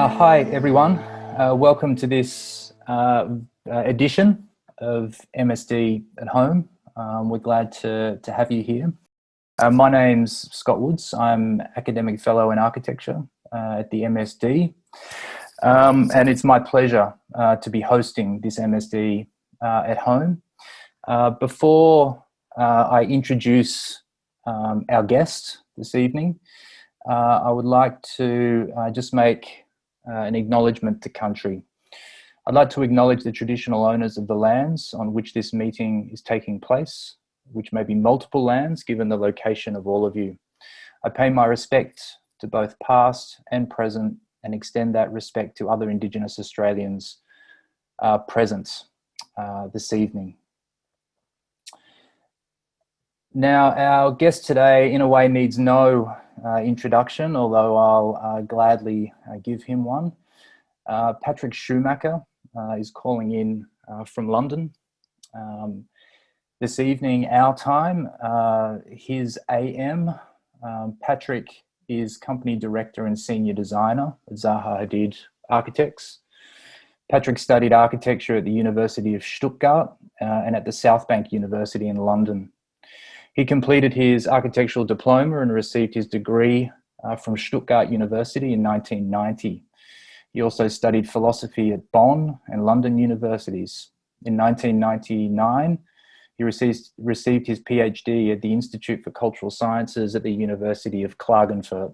Hi everyone, welcome to this edition of MSD at Home. We're glad to have you here. My name's Scott Woods. I'm Academic Fellow in Architecture at the MSD, and it's my pleasure to be hosting this MSD at Home. Before I introduce our guest this evening, I would like to just make an acknowledgement to country. I'd like to acknowledge the traditional owners of the lands on which this meeting is taking place, which may be multiple lands given the location of all of you. I pay my respect to both past and present and extend that respect to other Indigenous Australians present this evening. Now, our guest today in a way needs no introduction, although I'll gladly give him one. Patrik SCHUMACHER is calling in from London. This evening, our time, his AM. Patrik is Company Director and Senior Designer at Zaha Hadid Architects. Patrik studied architecture at the University of Stuttgart and at the Southbank University in London. He completed his architectural diploma and received his degree from Stuttgart University in 1990. He also studied philosophy at Bonn and London Universities. In 1999, he received his PhD at the Institute for Cultural Sciences at the University of Klagenfurt.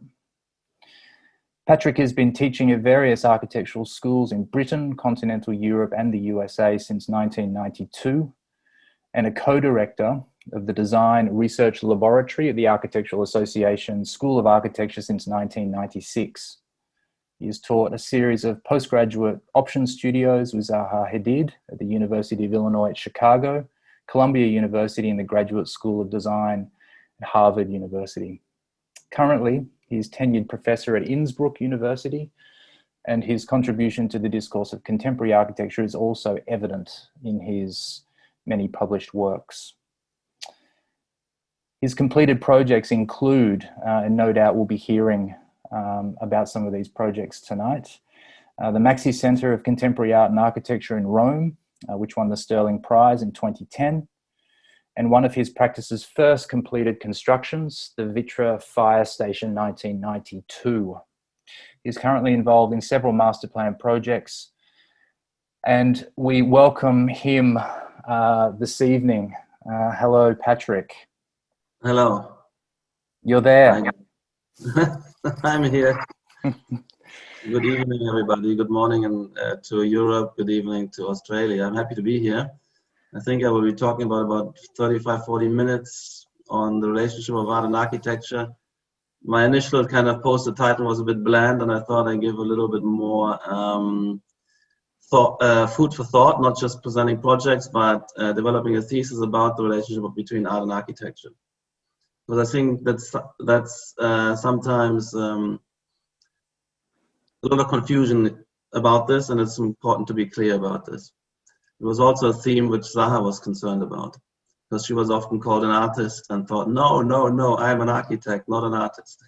Patrik has been teaching at various architectural schools in Britain, continental Europe, and the USA since 1992, and a co-director of the Design Research Laboratory at the Architectural Association School of Architecture since 1996. He has taught a series of postgraduate option studios with Zaha Hadid at the University of Illinois at Chicago, Columbia University, and the Graduate School of Design at Harvard University. Currently, he is tenured professor at Innsbruck University, and his contribution to the discourse of contemporary architecture is also evident in his many published works. His completed projects include, and no doubt we'll be hearing about some of these projects tonight, the MAXXI Center of Contemporary Art and Architecture in Rome, which won the Stirling Prize in 2010, and one of his practice's first completed constructions, the Vitra Fire Station 1992. He's currently involved in several master plan projects, and we welcome him this evening. Hello, Patrik. Hello. You're there. I'm here. Good evening, everybody. Good morning and to Europe. Good evening to Australia. I'm happy to be here. I think I will be talking about 35, 40 minutes on the relationship of art and architecture. My initial kind of poster title was a bit bland, and I thought I'd give a little bit more food for thought, not just presenting projects, but developing a thesis about the relationship between art and architecture. Because I think that's sometimes a lot of confusion about this, and it's important to be clear about this. It was also a theme which Zaha was concerned about, because she was often called an artist and thought, no, I'm an architect, not an artist.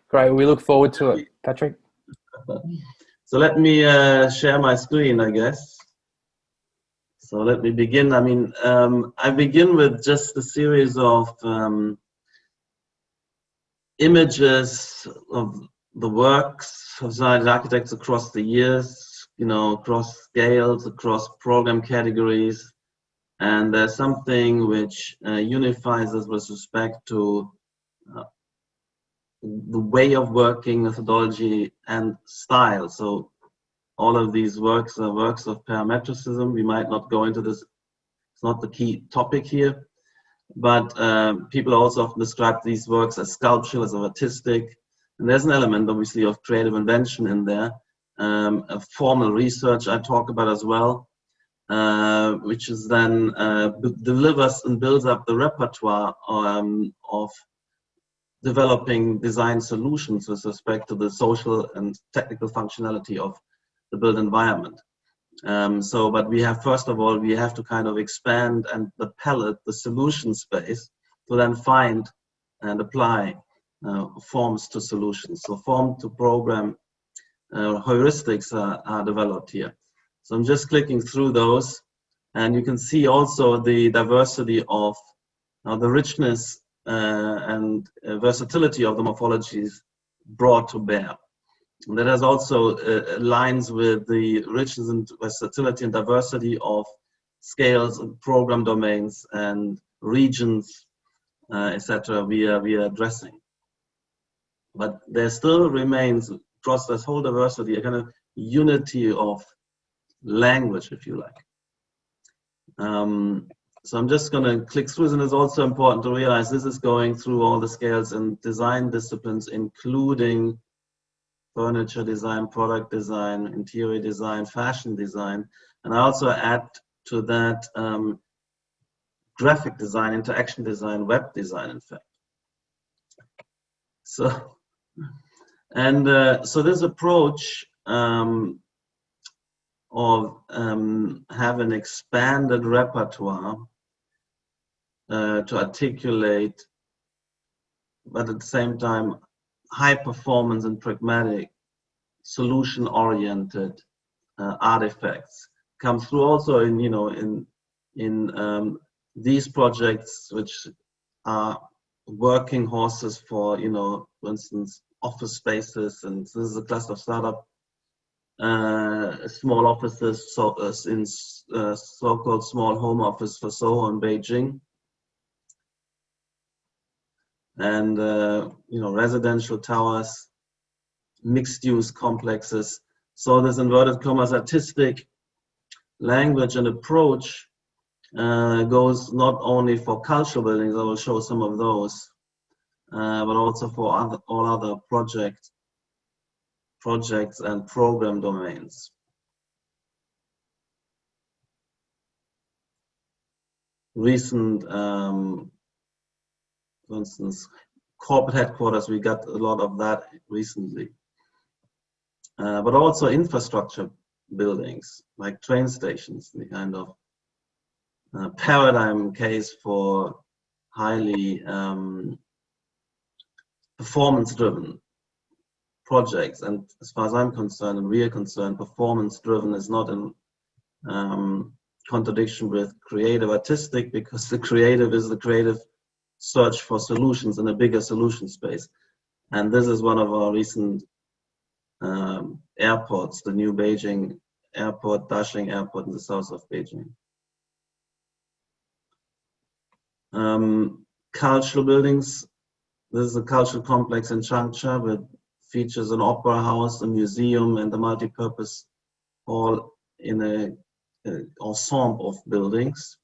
Great, we look forward to it, Patrik. So let me share my screen, I guess. So let me begin. I mean, I begin with just a series of images of the works of Zaha architects across the years, you know, across scales, across program categories. And there's something which unifies us with respect to the way of working, methodology, and style. So all of these works are works of parametricism. We might not go into this, it's not the key topic here, but people also often describe these works as sculptural, as artistic, and there's an element obviously of creative invention in there, a formal research I talk about as well, which is then delivers and builds up the repertoire of developing design solutions with respect to the social and technical functionality of the built environment. But we have, first of all, we have to kind of expand and the palette, the solution space, to then find and apply forms to solutions. So form to program heuristics are developed here. So I'm just clicking through those, and you can see also the diversity of the richness and versatility of the morphologies brought to bear. And that has also aligns with the richness and versatility and diversity of scales and program domains and regions, etc. we are addressing. But there still remains, across this whole diversity, a kind of unity of language, if you like. So I'm just going to click through, and it's also important to realize this is going through all the scales and design disciplines, including furniture design, product design, interior design, fashion design, and I also add to that graphic design, interaction design, web design, in fact. So, so this approach of have an expanded repertoire to articulate, but at the same time high performance and pragmatic, solution-oriented artifacts come through also in, you know, in these projects, which are working horses for, you know, for instance, office spaces, and this is a cluster of startup small offices, so in so-called small home office for Soho in Beijing, and you know, residential towers, mixed-use complexes. So this inverted commas artistic language and approach goes not only for cultural buildings, I will show some of those, but also for all other projects and program domains. Recent, for instance, corporate headquarters, we got a lot of that recently. But also infrastructure buildings, like train stations, the kind of paradigm case for highly performance-driven projects. And as far as I'm concerned, and we are concerned, performance-driven is not in contradiction with creative artistic, because the creative is the creative search for solutions in a bigger solution space. And this is one of our recent airports, the new Beijing airport, Daxing airport in the south of Beijing. Cultural buildings. This is a cultural complex in Changsha with features an opera house, a museum, and a multi-purpose hall in an ensemble of buildings.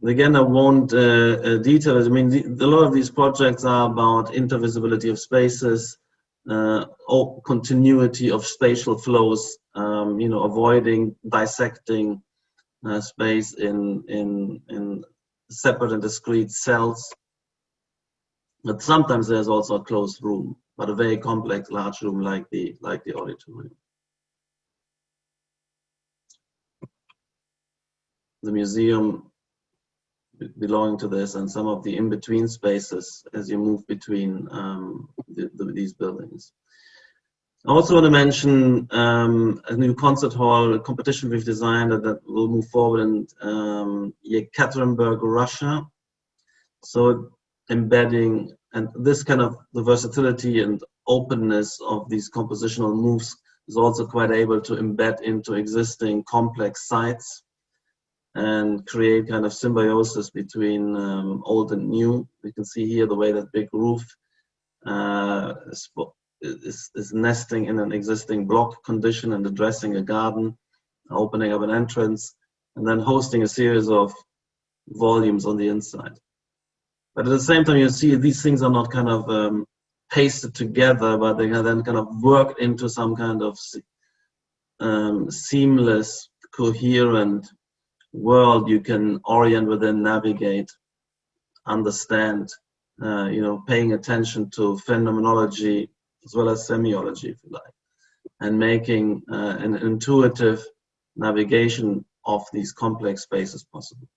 Again, I won't detail it. I mean, a lot of these projects are about intervisibility of spaces, or continuity of spatial flows, you know, avoiding dissecting space in separate and discrete cells. But sometimes there's also a closed room, but a very complex, large room like the auditorium. The museum belonging to this, and some of the in-between spaces as you move between these buildings. I also want to mention a new concert hall, a competition we've designed that will move forward in Yekaterinburg, Russia. So embedding, and this kind of the versatility and openness of these compositional moves is also quite able to embed into existing complex sites and create kind of symbiosis between old and new. You can see here the way that big roof is nesting in an existing block condition and addressing a garden, opening up an entrance, and then hosting a series of volumes on the inside. But at the same time, you see these things are not kind of pasted together, but they are then kind of worked into some kind of seamless, coherent world you can orient within, navigate, understand, you know, paying attention to phenomenology as well as semiology, if you like, and making an intuitive navigation of these complex spaces possible.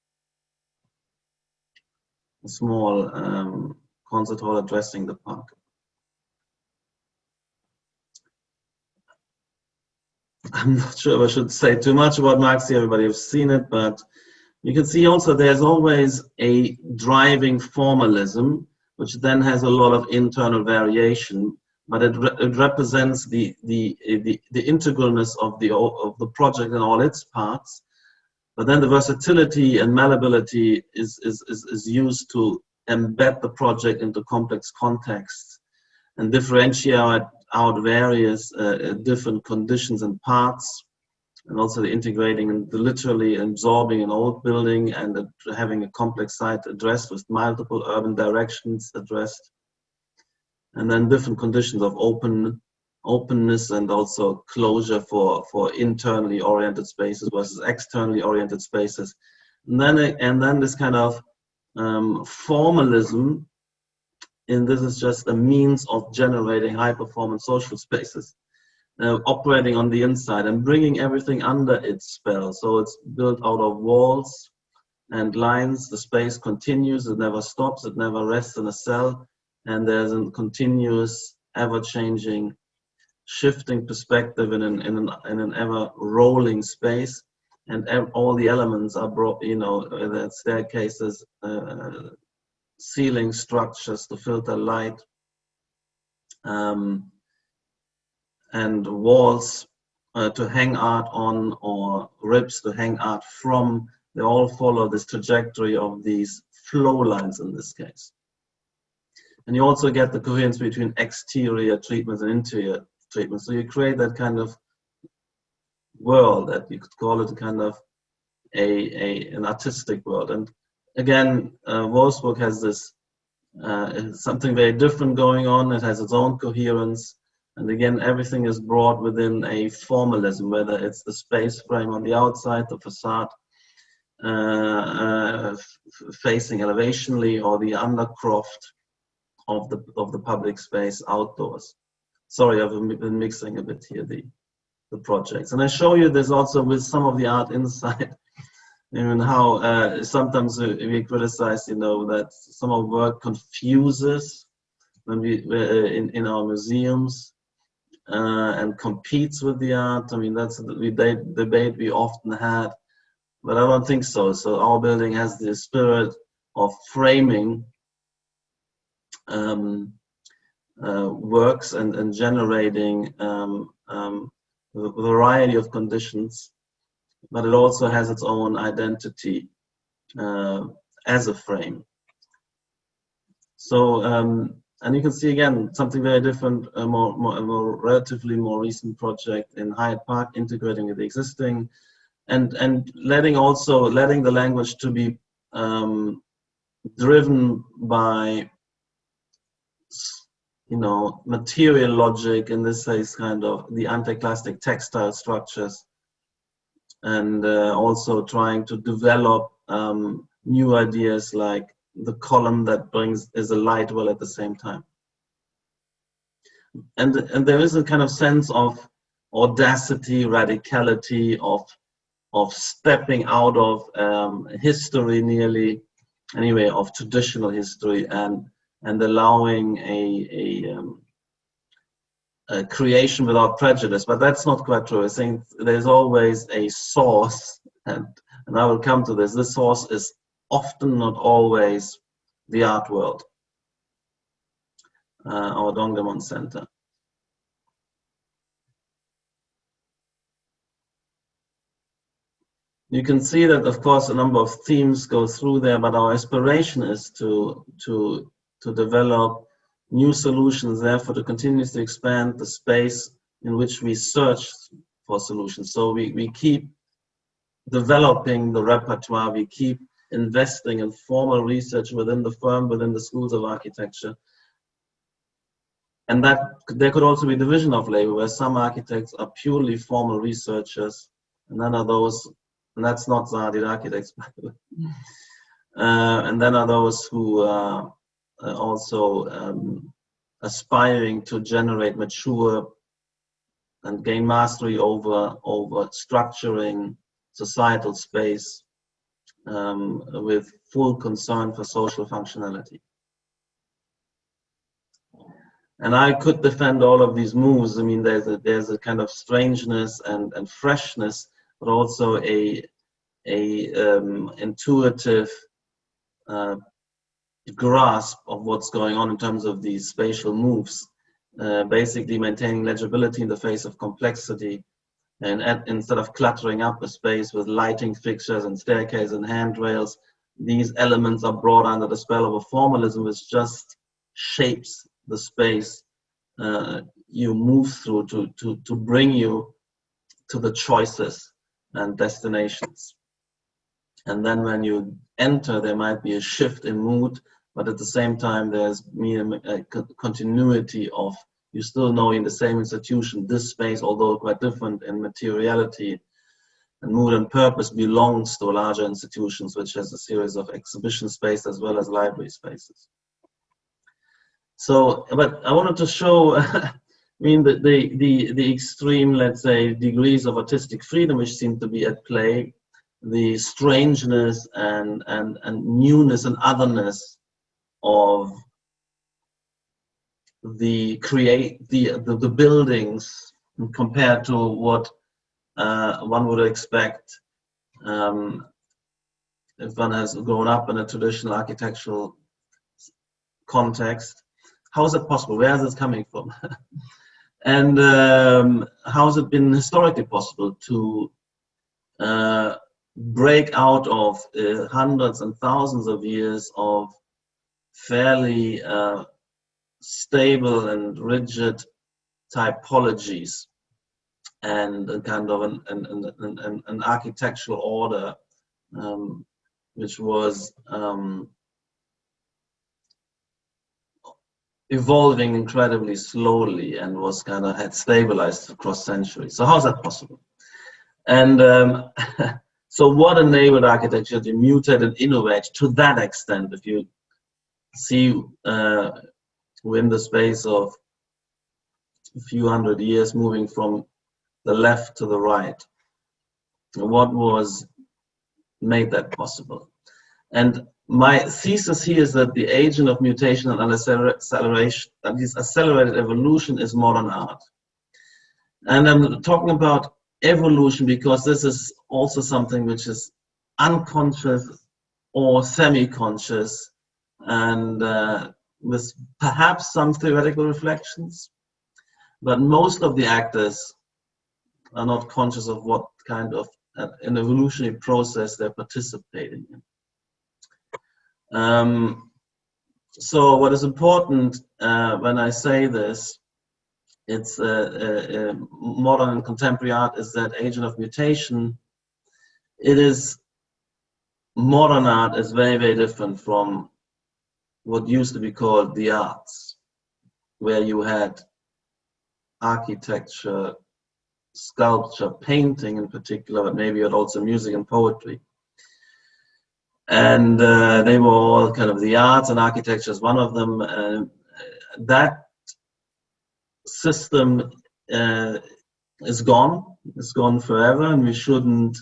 A small concert hall addressing the park. I'm not sure if I should say too much about MAXXI. Everybody has seen it, but you can see also there's always a driving formalism, which then has a lot of internal variation, but it represents the integralness of the project in all its parts. But then the versatility and malleability is used to embed the project into complex contexts and differentiate out various different conditions and parts, and also the integrating and the literally absorbing an old building and having a complex site addressed with multiple urban directions addressed, and then different conditions of openness and also closure for internally oriented spaces versus externally oriented spaces, and then this kind of formalism. And this is just a means of generating high-performance social spaces, operating on the inside and bringing everything under its spell. So it's built out of walls and lines. The space continues, it never stops, it never rests in a cell, and there's a continuous, ever-changing, shifting perspective in an ever-rolling space, and all the elements are brought, you know, the staircases, ceiling structures to filter light, and walls to hang art on, or ribs to hang art from. They all follow this trajectory of these flow lines in this case. And you also get the coherence between exterior treatments and interior treatments. So you create that kind of world that you could call it a kind of an artistic world. And again, Wolfsburg has this something very different going on. It has its own coherence, and again, everything is brought within a formalism, whether it's the space frame on the outside, the facade facing elevationally, or the undercroft of the public space outdoors. Sorry, I've been mixing a bit here the projects, and I show you this also with some of the art inside. And how sometimes we criticize, you know, that some of work confuses when we in our museums and competes with the art. I mean, that's the debate we often had, but I don't think so. So our building has the spirit of framing works and generating a variety of conditions, but it also has its own identity as a frame. So, and you can see again something very different, a relatively more recent project in Hyde Park, integrating with the existing, and letting the language to be driven by, you know, material logic, in this case kind of the anti-clastic textile structures, and also trying to develop new ideas like the column that is a light well at the same time. And there is a kind of sense of audacity, radicality, of stepping out of history, nearly, anyway, of traditional history, and allowing a creation without prejudice. But that's not quite true. I think there's always a source, and I will come to this. This source is often, not always, the art world, our Dongdaemun Center. You can see that, of course, a number of themes go through there, but our aspiration is to develop new solutions, therefore to continuously expand the space in which we search for solutions. So we keep developing the repertoire, we keep investing in formal research within the firm, within the schools of architecture. And that there could also be division of labor, where some architects are purely formal researchers, and then are those, and that's not Zaha Hadid Architects, by the way. And then are those who are also aspiring to generate mature and gain mastery over structuring societal space with full concern for social functionality. And I could defend all of these moves. I mean, there's a kind of strangeness and freshness, but also a intuitive grasp of what's going on in terms of these spatial moves, basically maintaining legibility in the face of complexity, and instead of cluttering up a space with lighting fixtures and staircase and handrails, these elements are brought under the spell of a formalism which just shapes the space you move through to bring you to the choices and destinations. And then when you enter, there might be a shift in mood, but at the same time, there's a continuity of, you still know in the same institution, this space, although quite different in materiality and mood and purpose, belongs to larger institutions, which has a series of exhibition space as well as library spaces. So, but I wanted to show, I mean, the extreme, let's say, degrees of artistic freedom which seem to be at play, the strangeness and newness and otherness of the buildings compared to what one would expect if one has grown up in a traditional architectural context. How is it possible? Where is this coming from? And how has it been historically possible to break out of hundreds and thousands of years of fairly stable and rigid typologies and a kind of an architectural order which was evolving incredibly slowly and was kind of had stabilized across centuries. So how is that possible? And so what enabled architecture to mutate and innovate to that extent? If you see within the space of a few hundred years moving from the left to the right, what was made that possible? And my thesis here is that the agent of mutation and acceleration, and this accelerated evolution, is modern art. And I'm talking about evolution because this is also something which is unconscious or semi-conscious, and with perhaps some theoretical reflections, but most of the actors are not conscious of what kind of an evolutionary process they're participating in. So what is important when I say this, it's modern and contemporary art is that agent of mutation. It is, modern art is very, very different from what used to be called the arts, where you had architecture, sculpture, painting in particular, but maybe you had also music and poetry. And they were all kind of the arts, and architecture is one of them. That system is gone forever, and we shouldn't,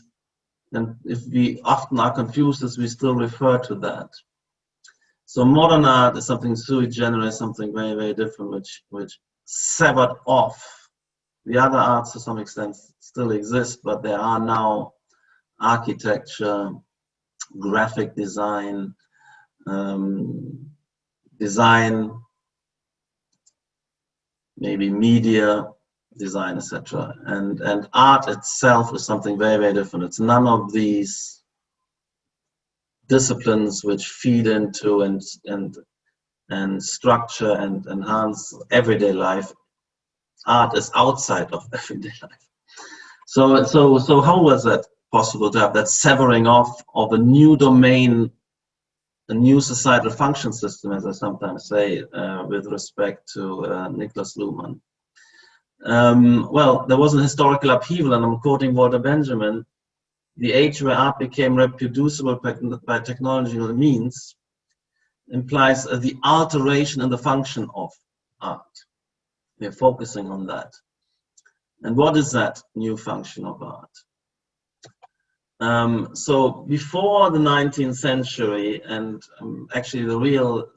and if we often are confused as we still refer to that. So modern art is something sui generis, something very, very different, which severed off. The other arts to some extent still exist, but there are now architecture, graphic design, maybe media design, etc. And art itself is something very, very different. It's none of these disciplines which feed into and structure and enhance everyday life. Art is outside of everyday life. So how was that possible to have that severing off of a new domain, a new societal function system, as I sometimes say, with respect to Niklas Luhmann? Well, there was an historical upheaval, and I'm quoting Walter Benjamin. The age where art became reproducible by technological means implies the alteration in the function of art. We're focusing on that. And what is that new function of art? So before the 19th century, and actually the real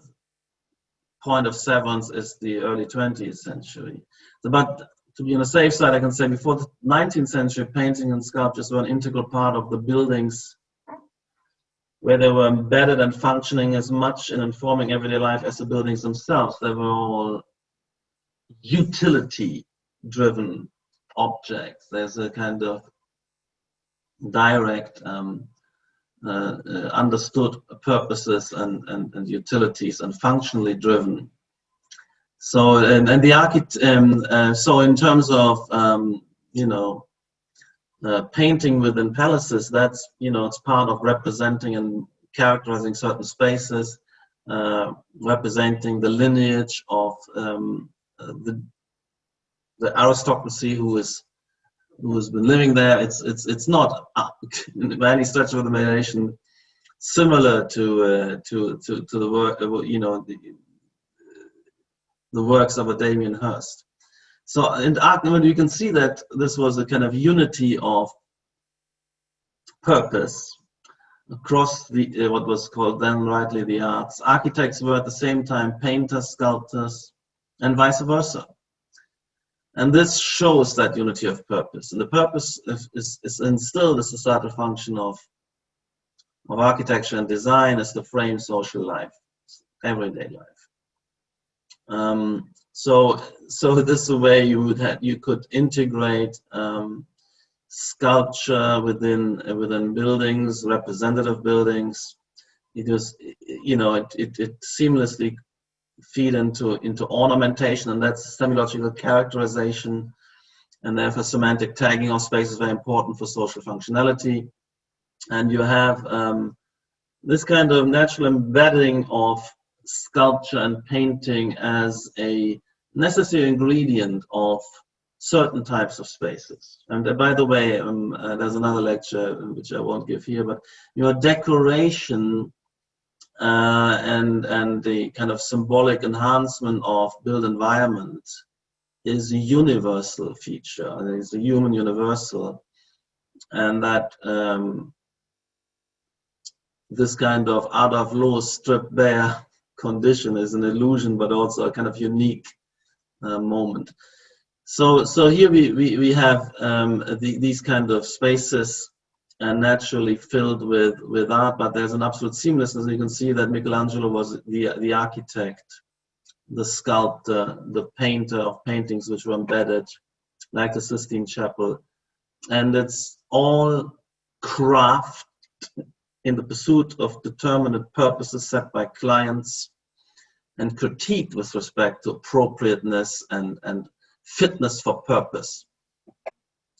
point of severance is the early 20th century. But to be on the safe side, I can say before the 19th century, painting and sculptures were an integral part of the buildings, where they were embedded and functioning as much in informing everyday life as the buildings themselves. They were all utility-driven objects. There's a kind of direct, understood purposes and utilities, and functionally driven. So, and the so in terms of painting within palaces, that's, it's part of representing and characterizing certain spaces, representing the lineage of the aristocracy who has been living there. It's not by any stretch of the imagination similar to the work, the works of a Damien Hirst. So in art, you can see that this was a kind of unity of purpose across the what was called then rightly the arts. Architects were at the same time painters, sculptors, and vice versa. And this shows that unity of purpose. And the purpose is instilled as a societal function of architecture and design as to frame social life, everyday life. So this is a way you could integrate sculpture within buildings, representative buildings. It seamlessly feed into ornamentation, and that's semiological characterization, and therefore semantic tagging of space is very important for social functionality. And you have this kind of natural embedding of sculpture and painting as a necessary ingredient of certain types of spaces. And by the way, there's another lecture which I won't give here, but decoration and the kind of symbolic enhancement of built environment is a universal feature, and it's a human universal, and that this kind of out of law stripped bare condition is an illusion, but also a kind of unique moment. So here we have these kind of spaces naturally filled with art, but there's an absolute seamlessness. You can see that Michelangelo was the architect, the sculptor, the painter of paintings which were embedded, like the Sistine Chapel, and it's all craft in the pursuit of determinate purposes set by clients, and critiqued with respect to appropriateness and fitness for purpose.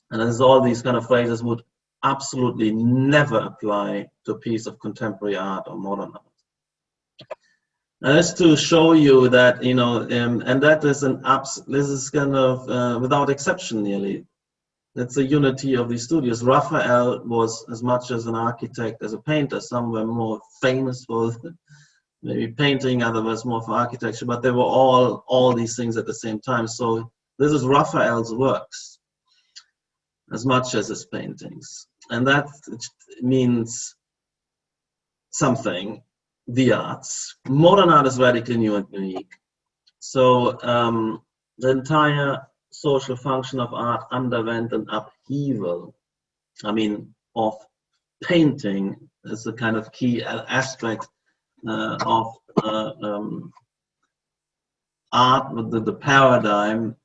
And as all these kind of phrases would absolutely never apply to a piece of contemporary art or modern art. Now, just to show you that, and that is this is kind of without exception nearly. It's a unity of these studios. Raphael was as much as an architect as a painter. Some were more famous for maybe painting, others more for architecture, but they were all these things at the same time. So this is Raphael's works as much as his paintings. And that means something, the arts. Modern art is radically new and unique. So the entire social function of art underwent an upheaval. Of painting is a kind of key aspect of art, with the paradigm.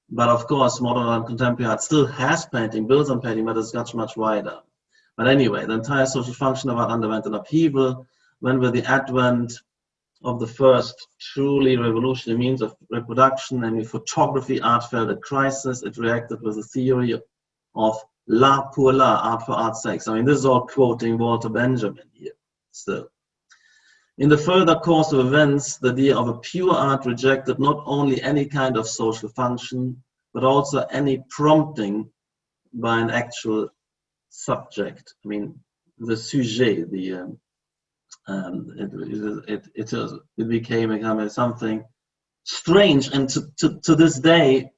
But of course, modern and contemporary art still has painting, builds on painting, but it's much wider. But anyway, the entire social function of art underwent an upheaval when, with the advent of the first truly revolutionary means of reproduction, namely photography, art felt a crisis. It reacted with a theory of l'art pour l'art, art for art's sake. This is all quoting Walter Benjamin here still. In the further course of events, the idea of a pure art rejected not only any kind of social function, but also any prompting by an actual subject. The sujet, it became something strange, and to this day,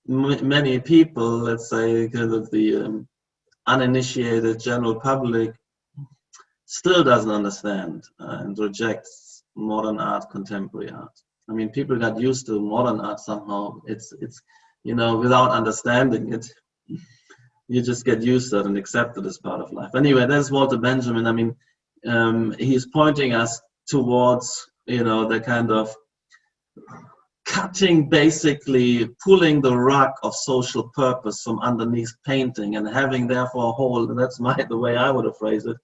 many people, let's say, kind of the uninitiated general public, still doesn't understand and rejects modern art, contemporary art. I mean, people got used to modern art somehow. It's you know, without understanding it, you just get used to it and accept it as part of life. Anyway, there's Walter Benjamin. I mean, he's pointing us towards, you know, the kind of cutting, basically pulling the rug of social purpose from underneath painting and having therefore a whole, and that's the way I would have phrased it,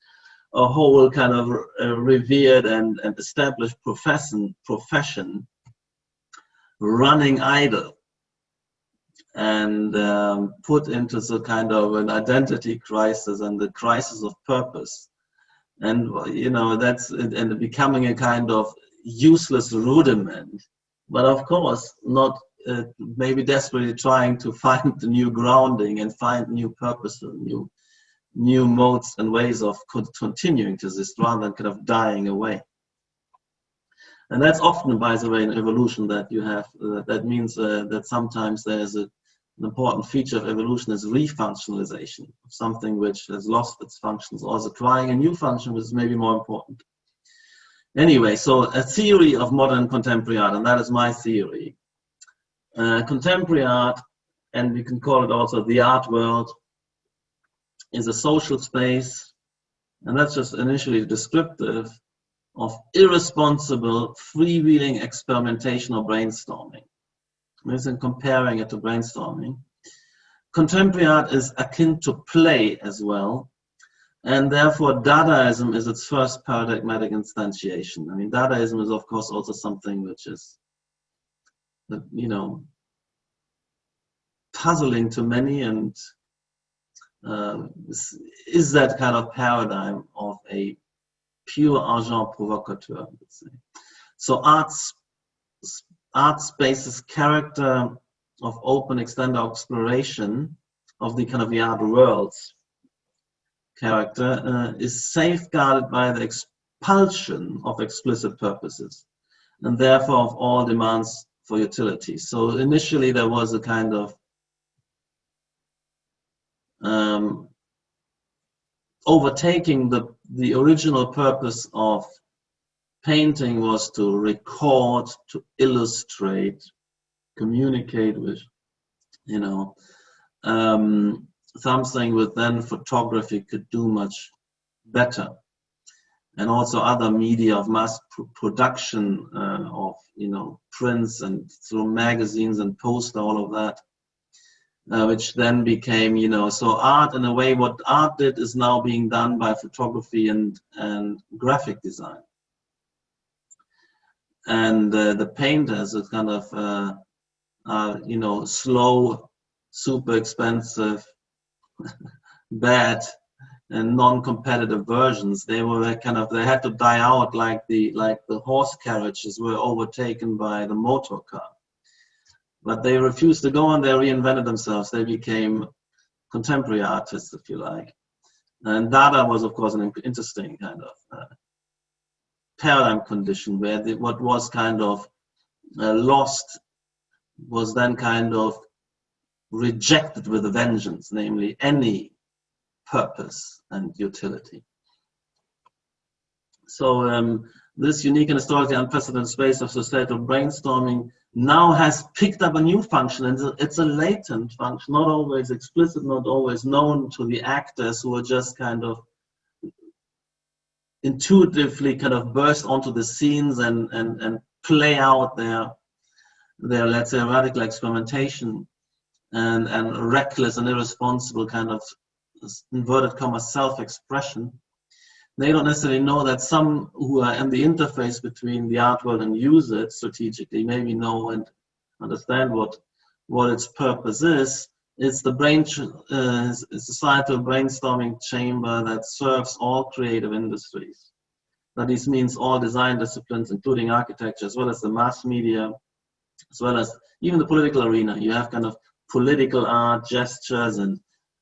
a whole kind of revered and established profession running idle and put into the kind of an identity crisis and the crisis of purpose. And, you know, that's, and becoming a kind of useless rudiment, but of course not maybe desperately trying to find the new grounding and find new purpose, new modes and ways of continuing to this rather than kind of dying away. And that's often, by the way, in evolution that you have, that means that sometimes there's an important feature of evolution is refunctionalization of something which has lost its functions, or also trying a new function which is maybe more important. Anyway, so a theory of modern contemporary art, and that is my theory. Contemporary art, and we can call it also the art world, is a social space, and that's just initially descriptive, of irresponsible, freewheeling experimentation or brainstorming. Listen, comparing it to brainstorming. Contemporary art is akin to play as well, and therefore Dadaism is its first paradigmatic instantiation. I mean, Dadaism is of course also something which is, you know, puzzling to many, and is that kind of paradigm of a pure agent provocateur, I would say. So art space's character of open extended exploration of the kind of the art world's character is safeguarded by the expulsion of explicit purposes, and therefore of all demands for utility. So initially there was a kind of overtaking the original purpose of painting was to record, to illustrate, communicate with, you know, something with then photography could do much better. And also other media of mass production of, you know, prints and through magazines and poster, all of that. Which then became, you know, so art in a way, what art did is now being done by photography and graphic design. And the painters, it's kind of, you know, slow, super expensive, bad, and non-competitive versions. They were kind of, they had to die out like the horse carriages were overtaken by the motor car. But they refused to go on, they reinvented themselves. They became contemporary artists, if you like. And Dada was, of course, an interesting kind of paradigm condition where what was kind of lost was then kind of rejected with a vengeance, namely any purpose and utility. So this unique and historically unprecedented space of societal brainstorming now has picked up a new function, and it's a latent function, not always explicit, not always known to the actors who are just kind of intuitively kind of burst onto the scenes and play out their let's say radical experimentation and reckless and irresponsible kind of inverted commas self-expression. They don't necessarily know that some who are in the interface between the art world and use it strategically maybe know and understand what its purpose is. It's the societal brainstorming chamber that serves all creative industries. That this means all design disciplines, including architecture, as well as the mass media, as well as even the political arena. You have kind of political art, gestures, and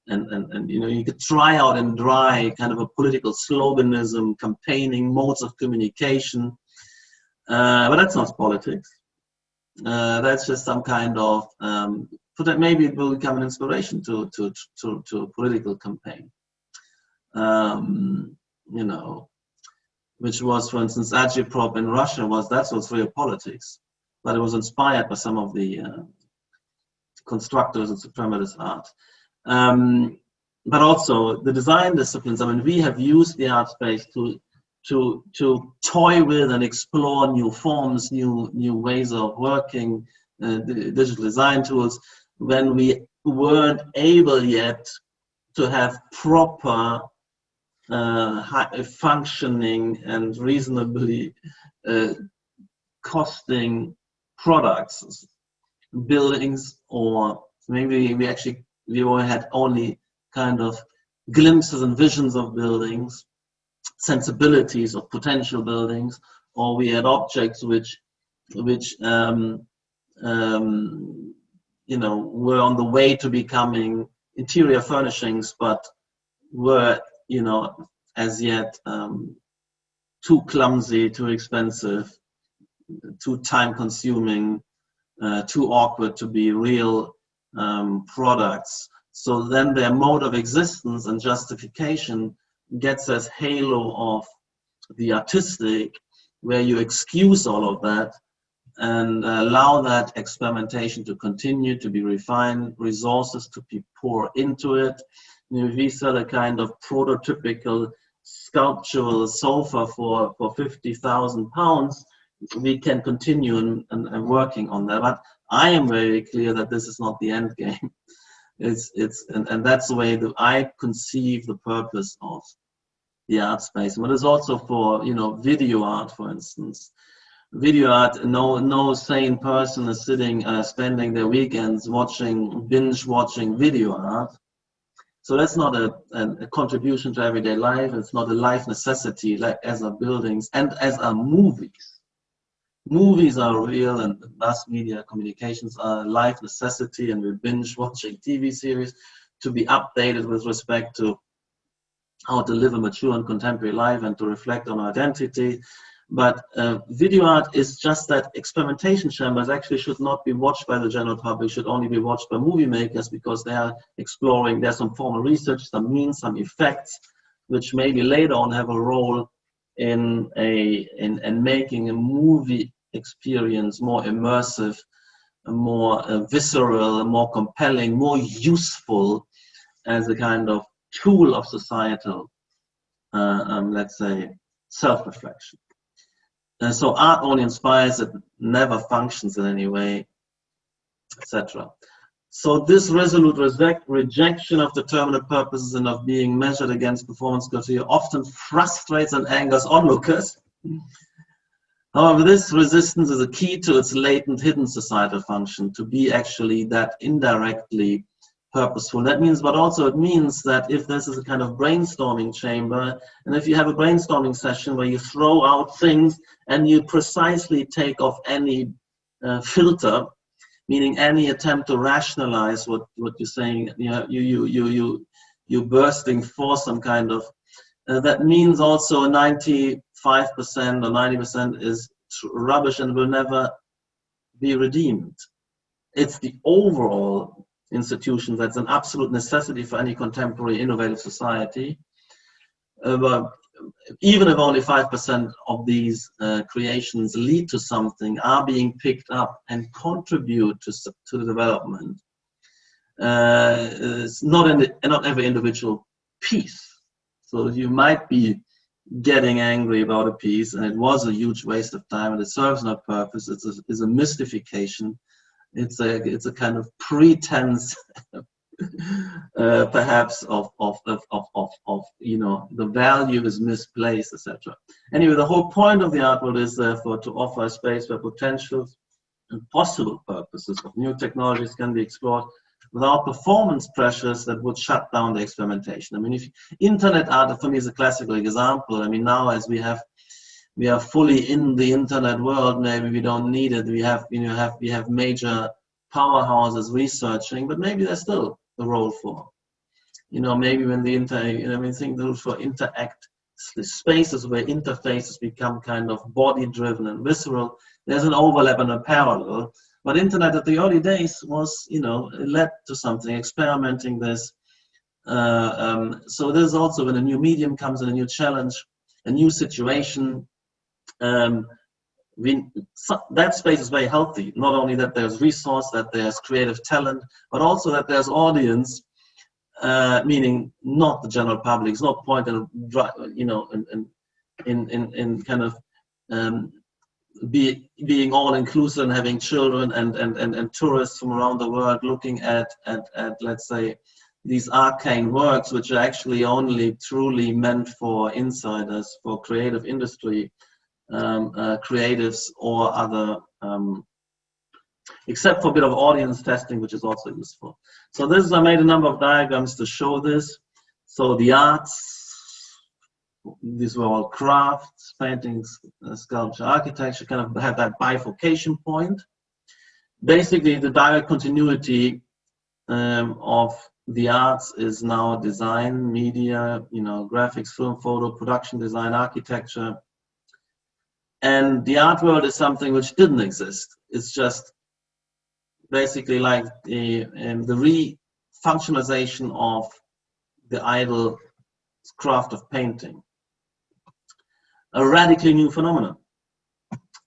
you know, you could try out and dry kind of a political sloganism, campaigning, modes of communication, but that's not politics. That's just some kind of maybe it will become an inspiration to a political campaign. You know, which was, for instance, agitprop in Russia, that was real politics, but it was inspired by some of the constructors and supremacist art. But also the design disciplines. I mean, we have used the art space to toy with and explore new forms, new ways of working, digital design tools, when we weren't able yet to have proper functioning and reasonably costing products, buildings, or maybe we had only kind of glimpses and visions of buildings, sensibilities of potential buildings, or we had objects which you know, were on the way to becoming interior furnishings, but were, you know, as yet too clumsy, too expensive, too time-consuming, too awkward to be real products. So then their mode of existence and justification gets this halo of the artistic, where you excuse all of that and allow that experimentation to continue, to be refined, resources to be poured into it. You know, if we sell a kind of prototypical sculptural sofa for £50,000, we can continue and working on that. But I am very clear that this is not the end game. And that's the way that I conceive the purpose of the art space. But it's also for, you know, video art, for instance. Video art, no sane person is sitting, spending their weekends binge watching video art. So that's not a contribution to everyday life. It's not a life necessity, like as are buildings and as are movies. Movies are real, and mass media communications are a life necessity, and we're binge watching TV series to be updated with respect to how to live a mature and contemporary life and to reflect on identity. But video art is just that experimentation chamber. It actually should not be watched by the general public, should only be watched by movie makers, because they are exploring, there's some formal research, some means, some effects, which maybe later on have a role in making a movie experience more immersive, more visceral, more compelling, more useful as a kind of tool of societal, let's say, self-reflection. So art only inspires, it never functions in any way, etc. So this resolute rejection of determinate purposes and of being measured against performance criteria often frustrates and angers onlookers. However, this resistance is a key to its latent hidden societal function, to be actually that indirectly purposeful. That means, but also it means that if this is a kind of brainstorming chamber, and if you have a brainstorming session where you throw out things and you precisely take off any filter, meaning any attempt to rationalize what you're saying, you're bursting for some kind of, that means also 95% or 90% is rubbish and will never be redeemed. It's the overall institution that's an absolute necessity for any contemporary innovative society. But even if only 5% of these creations lead to something, are being picked up and contribute to the development, it's not every individual piece. So you might be getting angry about a piece, and it was a huge waste of time, and it serves no purpose. It's a mystification. It's a kind of pretense, perhaps of you know, the value is misplaced, etc. Anyway, the whole point of the art world is therefore to offer a space where potentials and possible purposes of new technologies can be explored without performance pressures that would shut down the experimentation. I mean, if internet art for me is a classical example. I mean, now as we are fully in the internet world, maybe we don't need it. We have major powerhouses researching, but maybe there's still a role for, you know, maybe when the think for interact spaces where interfaces become kind of body-driven and visceral. There's an overlap and a parallel. But internet at the early days was, you know, led to something, experimenting this. So there's also, when a new medium comes in, a new challenge, a new situation. That space is very healthy. Not only that there's resource, that there's creative talent, but also that there's audience, meaning not the general public. It's no point in, you know, in kind of being all inclusive and having children and tourists from around the world looking at let's say these arcane works, which are actually only truly meant for insiders, for creative industry, creatives or other, except for a bit of audience testing, which is also useful. So this, I made a number of diagrams to show this. So the arts, these were all crafts, paintings, sculpture, architecture, kind of have that bifurcation point. Basically, the direct continuity of the arts is now design, media, you know, graphics, film, photo, production design, architecture. And the art world is something which didn't exist. It's just basically like the re-functionalization of the idle craft of painting. A radically new phenomenon,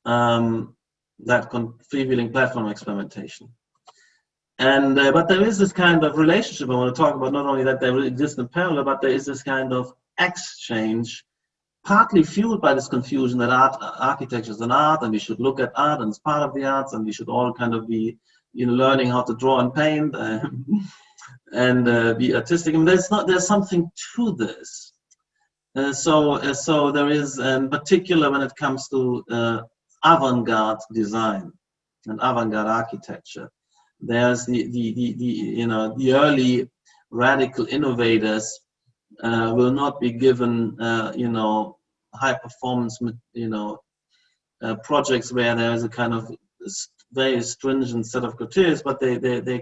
that freewheeling platform experimentation. And but there is this kind of relationship I want to talk about, not only that they exist in parallel, but there is this kind of exchange, partly fueled by this confusion that architecture is an art, and we should look at art and it's part of the arts, and we should all kind of be, you know, learning how to draw and paint and be artistic. I mean, there's something to this. So there is, in particular, when it comes to avant-garde design and avant-garde architecture, there's the early radical innovators will not be given high performance projects where there is a kind of very stringent set of criteria, but they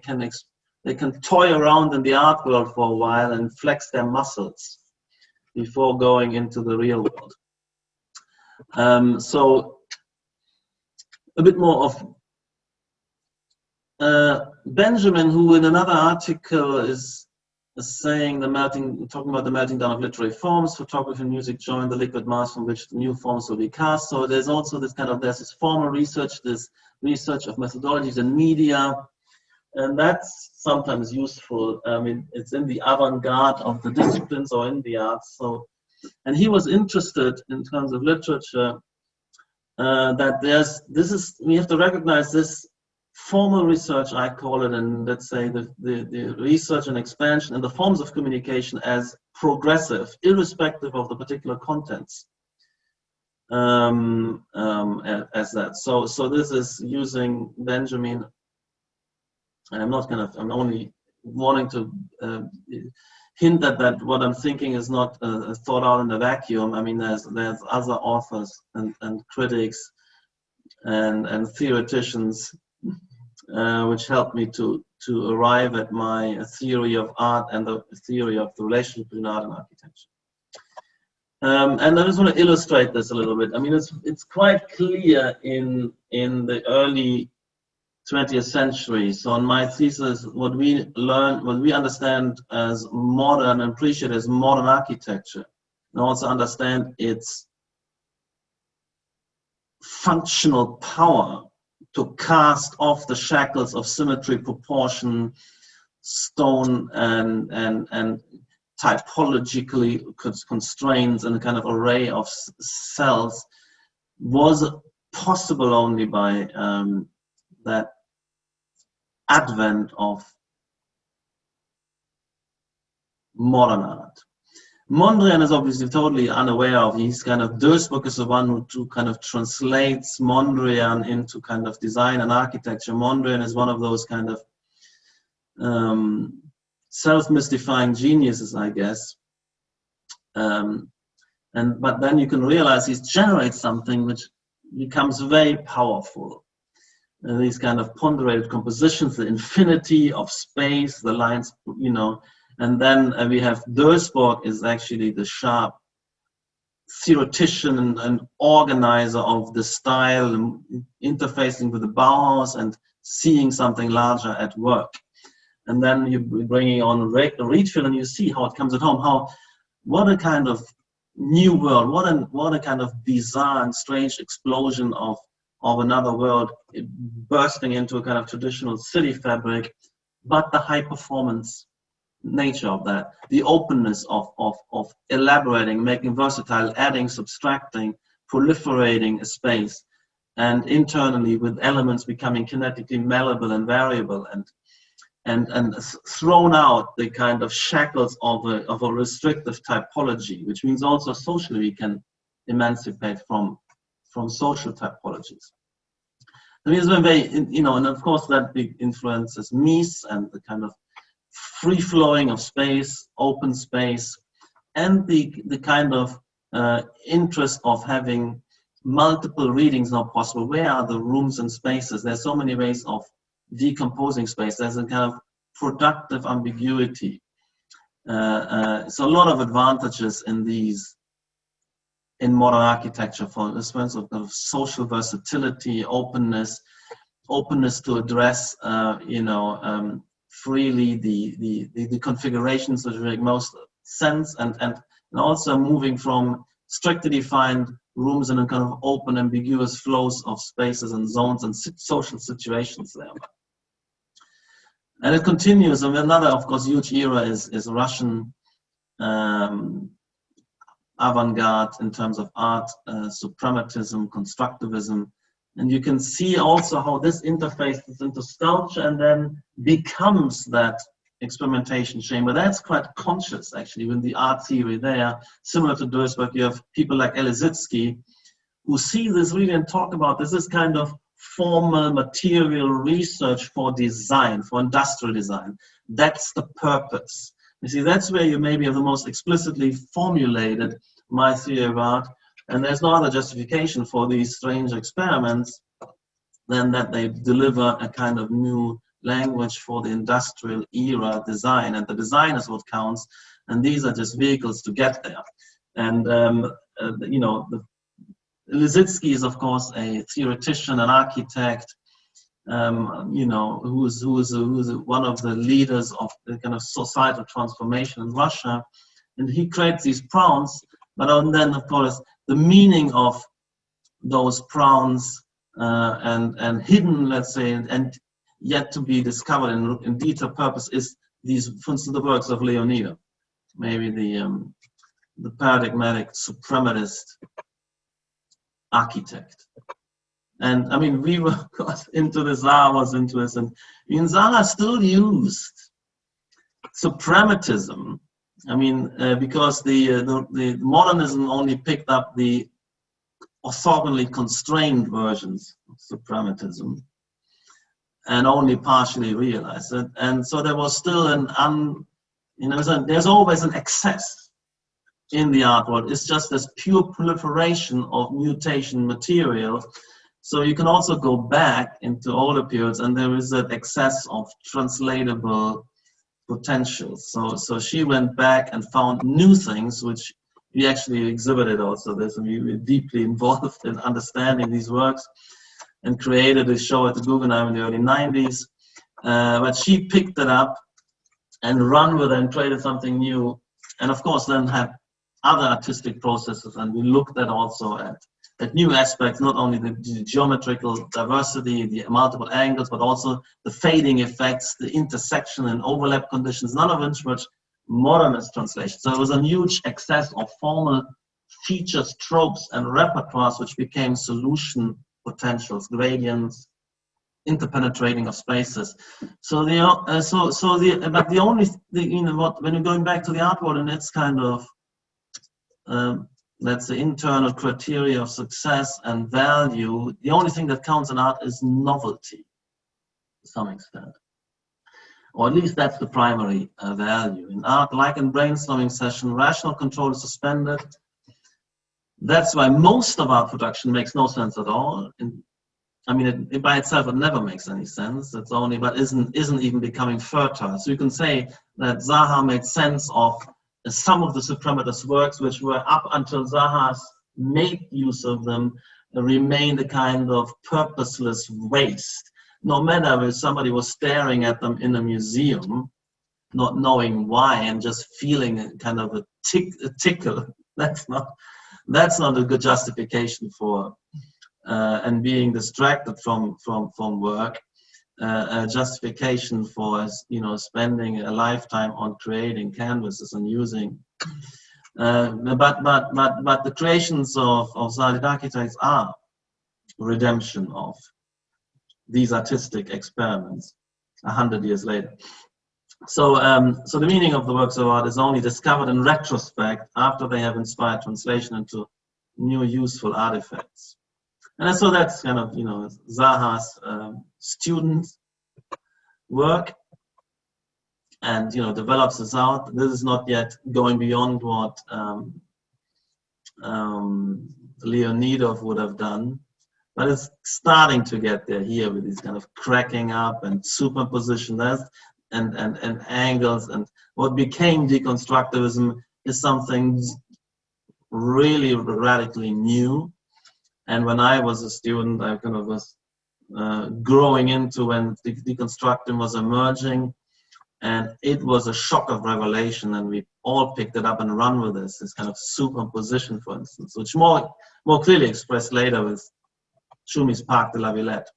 can toy around in the art world for a while and flex their muscles before going into the real world. So a bit more of Benjamin, who in another article is saying talking about the melting down of literary forms, photography and music join the liquid mass from which the new forms will be cast. So there's also this there's this formal research, this research of methodologies and media, and that's sometimes useful. I mean, it's in the avant-garde of the disciplines or in the arts. So, and he was interested in terms of literature that we have to recognize this formal research, I call it, and let's say the research and expansion and the forms of communication as progressive, irrespective of the particular contents. As that. So this is using Benjamin. I'm only wanting to hint that what I'm thinking is not thought out in a vacuum. I mean, there's other authors and critics and theoreticians which helped me to arrive at my theory of art and the theory of the relationship between art and architecture. And I just want to illustrate this a little bit. I mean, it's quite clear in the early 20th century. So in my thesis, what we understand as modern and appreciate as modern architecture, and also understand its functional power to cast off the shackles of symmetry, proportion, stone, and typologically constraints and a kind of array of cells, was possible only by that advent of modern art. Mondrian is obviously totally unaware of. He's kind of, Duisburg is the one who kind of translates Mondrian into kind of design and architecture. Mondrian is one of those kind of self-mystifying geniuses, I guess. But then you can realize he generates something which becomes very powerful. These kind of ponderated compositions, the infinity of space, the lines, and then we have Duisburg is actually the sharp theoretician and organizer of the style, and interfacing with the Bauhaus and seeing something larger at work. And then you're bringing on Rietveld and you see how it comes at home, what a kind of new world. What a kind of bizarre and strange explosion of another world bursting into a kind of traditional city fabric, but the high performance nature of that, the openness of elaborating, making versatile, adding, subtracting, proliferating a space, and internally with elements becoming kinetically malleable and variable, and thrown out the kind of shackles of a restrictive typology, which means also socially we can emancipate from social typologies. I mean, it's been very, and of course that big influences Mies and the kind of free-flowing of space, open space, and the kind of interest of having multiple readings now possible. Where are the rooms and spaces? There's so many ways of decomposing space. There's a kind of productive ambiguity. So a lot of advantages in modern architecture for the sense of social versatility, openness to address, freely the configurations which make most sense, and also moving from strictly defined rooms and a kind of open, ambiguous flows of spaces and zones and social situations there. And it continues. And another, of course, huge era is Russian avant-garde in terms of art, suprematism, constructivism. And you can see also how this interfaces into sculpture and then becomes that experimentation chamber. That's quite conscious, actually, with the art theory there. Similar to Duisburg, you have people like Elizitsky who see this really and talk about this is kind of formal material research for design, for industrial design. That's the purpose. You see, that's where you maybe have the most explicitly formulated my theory of art. And there's no other justification for these strange experiments than that they deliver a kind of new language for the industrial era design. And the design is what counts. And these are just vehicles to get there. And, Lissitzky is, of course, a theoretician, an architect, who is one of the leaders of the kind of societal transformation in Russia. And he creates these prongs, but then, of course, the meaning of those prongs and hidden, let's say, and yet to be discovered in detail purpose is these, for instance, the works of Leonida, maybe the paradigmatic suprematist architect. And I mean, we were, of course, into this, Zaha was into this, and Zaha still used suprematism. I mean, because the modernism only picked up the orthogonally constrained versions of suprematism and only partially realized it. And so there was still there's always an excess in the art world. It's just this pure proliferation of mutation material. So you can also go back into older periods and there is an excess of translatable potentials. So she went back and found new things, which we actually exhibited also this, and we were deeply involved in understanding these works and created a show at the Guggenheim in the early 90s. But she picked it up and run with it and created something new. And of course then had other artistic processes, and we looked at also at new aspects, not only the geometrical diversity, the multiple angles, but also the fading effects, the intersection and overlap conditions, none of which were modernist translation. So it was a huge excess of formal features, tropes, and repertoires, which became solution potentials, gradients, interpenetrating of spaces. So when you're going back to the art world and its kind of that's the internal criteria of success and value, the only thing that counts in art is novelty to some extent. Or at least that's the primary value. In art, like in brainstorming session, rational control is suspended. That's why most of our production makes no sense at all. I mean, it by itself, it never makes any sense. It's only, but isn't even becoming fertile. So you can say that Zaha made sense of some of the suprematist works, which were up until Zaha's made use of them, remained a kind of purposeless waste. No matter if somebody was staring at them in a museum, not knowing why, and just feeling kind of a tickle That's not a good justification for and being distracted from work. A justification for, you know, spending a lifetime on creating canvases and using. But the creations of Zaha Hadid Architects are redemption of these artistic experiments 100 years later. So, so the meaning of the works of art is only discovered in retrospect after they have inspired translation into new useful artifacts. And so that's kind of, you know, Zaha's student work, and, you know, develops this out. This is not yet going beyond what Leonidov would have done, but it's starting to get there here with these kind of cracking up and superposition and angles. And what became deconstructivism is something really radically new. And when I was a student, I kind of was growing into when deconstructivism was emerging, and it was a shock of revelation, and we all picked it up and run with this kind of superposition, for instance, which more clearly expressed later with Schumi's Parc de la Villette,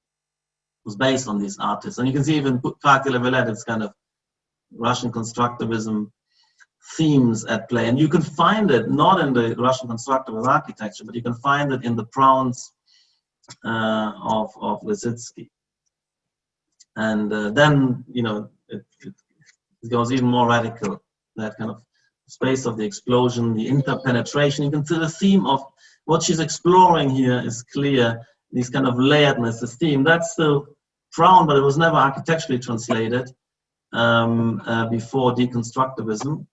was based on these artists. And you can see even Parc de la Villette, it's kind of Russian constructivism themes at play. And you can find it not in the Russian constructivist architecture, but you can find it in the Prouns of Lisitsky. And then, you know, it goes even more radical, that kind of space of the explosion, the interpenetration. You can see the theme of what she's exploring here is clear, these kind of layeredness, this theme. That's still Proun, but it was never architecturally translated before deconstructivism.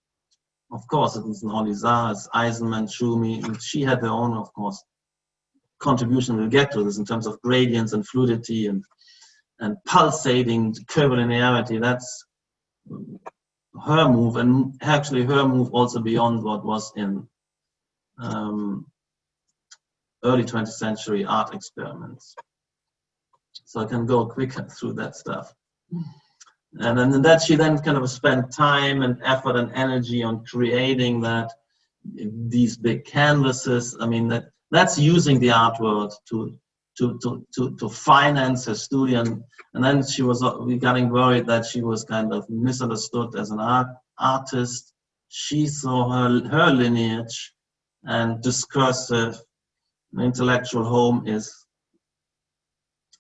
Of course, it wasn't only Zaha, it's Eisenman, Schumi, and she had her own, of course, contribution. We'll get to this in terms of gradients and fluidity and pulsating curvilinearity. That's her move, and actually her move also beyond what was in early 20th century art experiments. So I can go quicker through that stuff. And then that she then kind of spent time and effort and energy on creating these big canvases. I mean, that's using the art world to finance her studio. And then she was getting worried that she was kind of misunderstood as an artist. She saw her lineage and discursive intellectual home is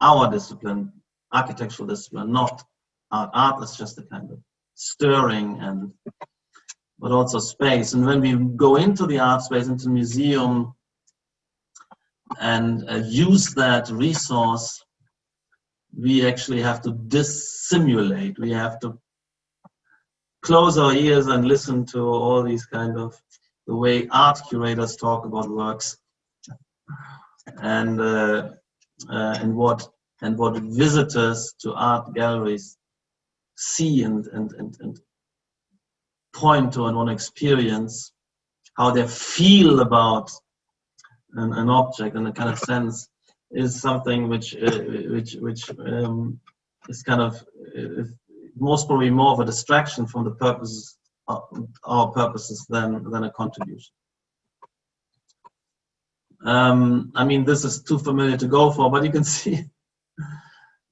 our discipline, architectural discipline, not art. Art is just a kind of stirring but also space. And when we go into the art space, into the museum, and use that resource, we actually have to dissimulate. We have to close our ears and listen to all these kind of the way art curators talk about works, and what visitors to art galleries see and point to and want to experience, how they feel about an object in a kind of sense, is something which is kind of most probably more of a distraction from the purposes, our purposes, than a contribution. I mean, this is too familiar to go for, but you can see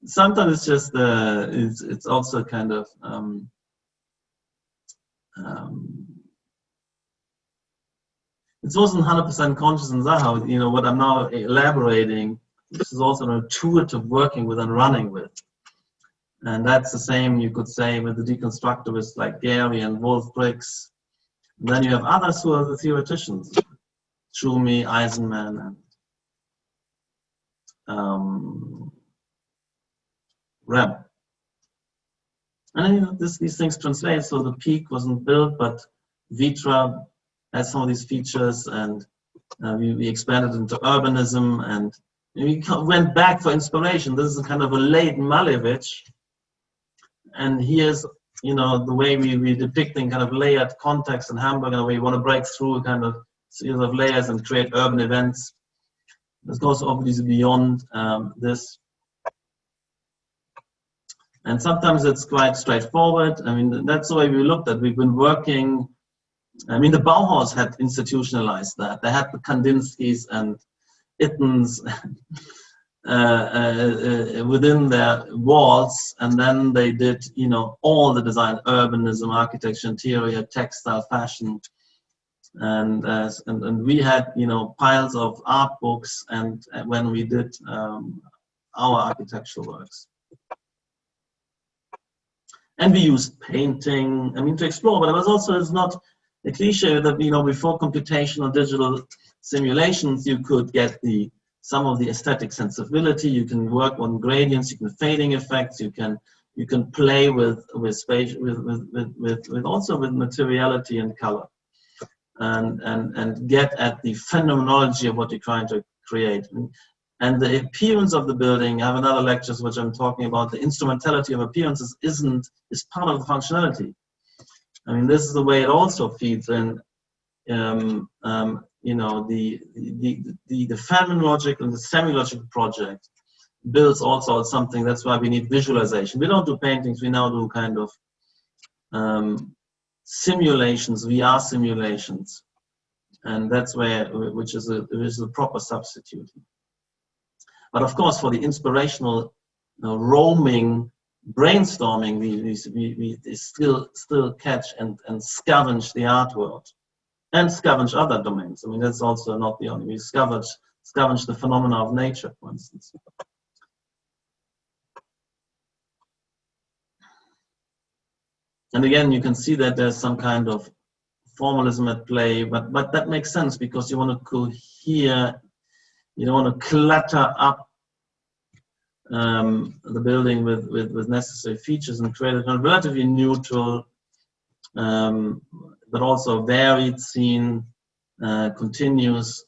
sometimes it's just it's also kind of it wasn't 100% conscious in Zaha. You know, what I'm now elaborating, this is also an intuitive working with and running with. And that's the same, you could say, with the deconstructivists like Gehry and Wolf Briggs. And then you have others who are the theoreticians, Schumi, Eisenman, and Rem. And you know, these things translate. So the peak wasn't built, but Vitra has some of these features, and we expanded into urbanism, and we went back for inspiration. This is a kind of a late Malevich, and here's, you know, the way we're depicting kind of layered context in Hamburg, and we want to break through a kind of series of layers and create urban events. This goes obviously beyond this. And sometimes it's quite straightforward. I mean, that's the way we looked at. We've been working I mean, the Bauhaus had institutionalized that. They had the Kandinskis and Ittens within their walls, and then they did, you know, all the design: urbanism, architecture, interior, textile, fashion, and we had, you know, piles of art books, and when we did our architectural works. And we used painting, I mean, to explore, but it was also, it's not a cliche that, you know, before computational digital simulations, you could get some of the aesthetic sensibility, you can work on gradients, you can fading effects, you can play with space, also with materiality and color, and get at the phenomenology of what you're trying to create. And the appearance of the building, I have another lecture which I'm talking about, the instrumentality of appearances is part of the functionality. I mean, this is the way it also feeds in, you know, the phenomenological and the semi-logical project builds also something. That's why we need visualization. We don't do paintings, we now do kind of simulations, VR simulations. And that's where, which is a proper substitute. But of course, for the inspirational, you know, roaming, brainstorming, we still catch and scavenge the art world, and scavenge other domains. I mean, that's also not the only. We scavenge the phenomena of nature, for instance. And again, you can see that there's some kind of formalism at play, but that makes sense because you want to cohere. You don't want to clutter up the building with necessary features and create a relatively neutral, but also varied scene, continuous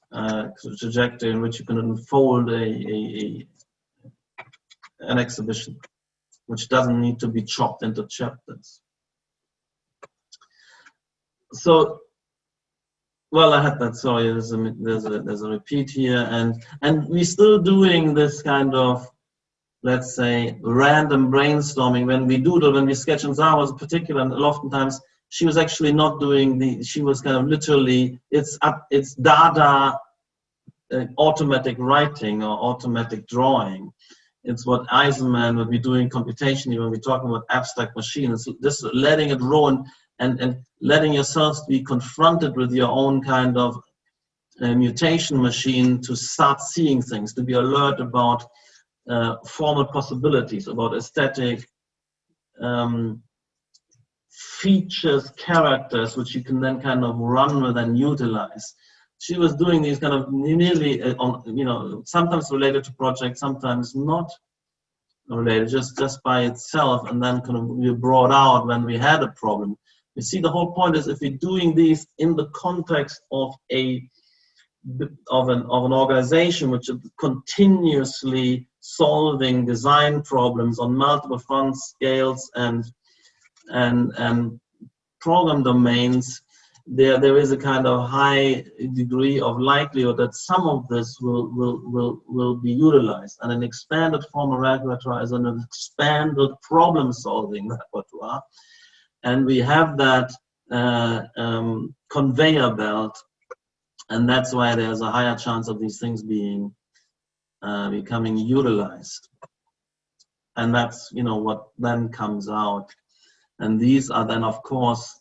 trajectory in which you can unfold an exhibition, which doesn't need to be chopped into chapters. So, well, I had that. Sorry, there's a repeat here, and we're still doing this kind of, let's say, random brainstorming when we sketch. And Zaha was particular, and oftentimes she was actually not doing she was kind of literally, it's Dada automatic writing or automatic drawing. It's what Eisenman would be doing computationally when we're talking about abstract machines. Just letting it roll and letting yourself be confronted with your own kind of mutation machine to start seeing things, to be alert about formal possibilities, about aesthetic features, characters, which you can then kind of run with and utilize. She was doing these kind of nearly, you know, sometimes related to projects, sometimes not related, just by itself, and then kind of be brought out when we had a problem. You see, the whole point is if we're doing these in the context of an organization which is continuously solving design problems on multiple front scales and program domains, there is a kind of high degree of likelihood that some of this will be utilized. And an expanded formal repertoire is an expanded problem-solving repertoire. And we have that conveyor belt, and that's why there's a higher chance of these things being becoming utilized. And that's, you know, what then comes out. And these are then, of course,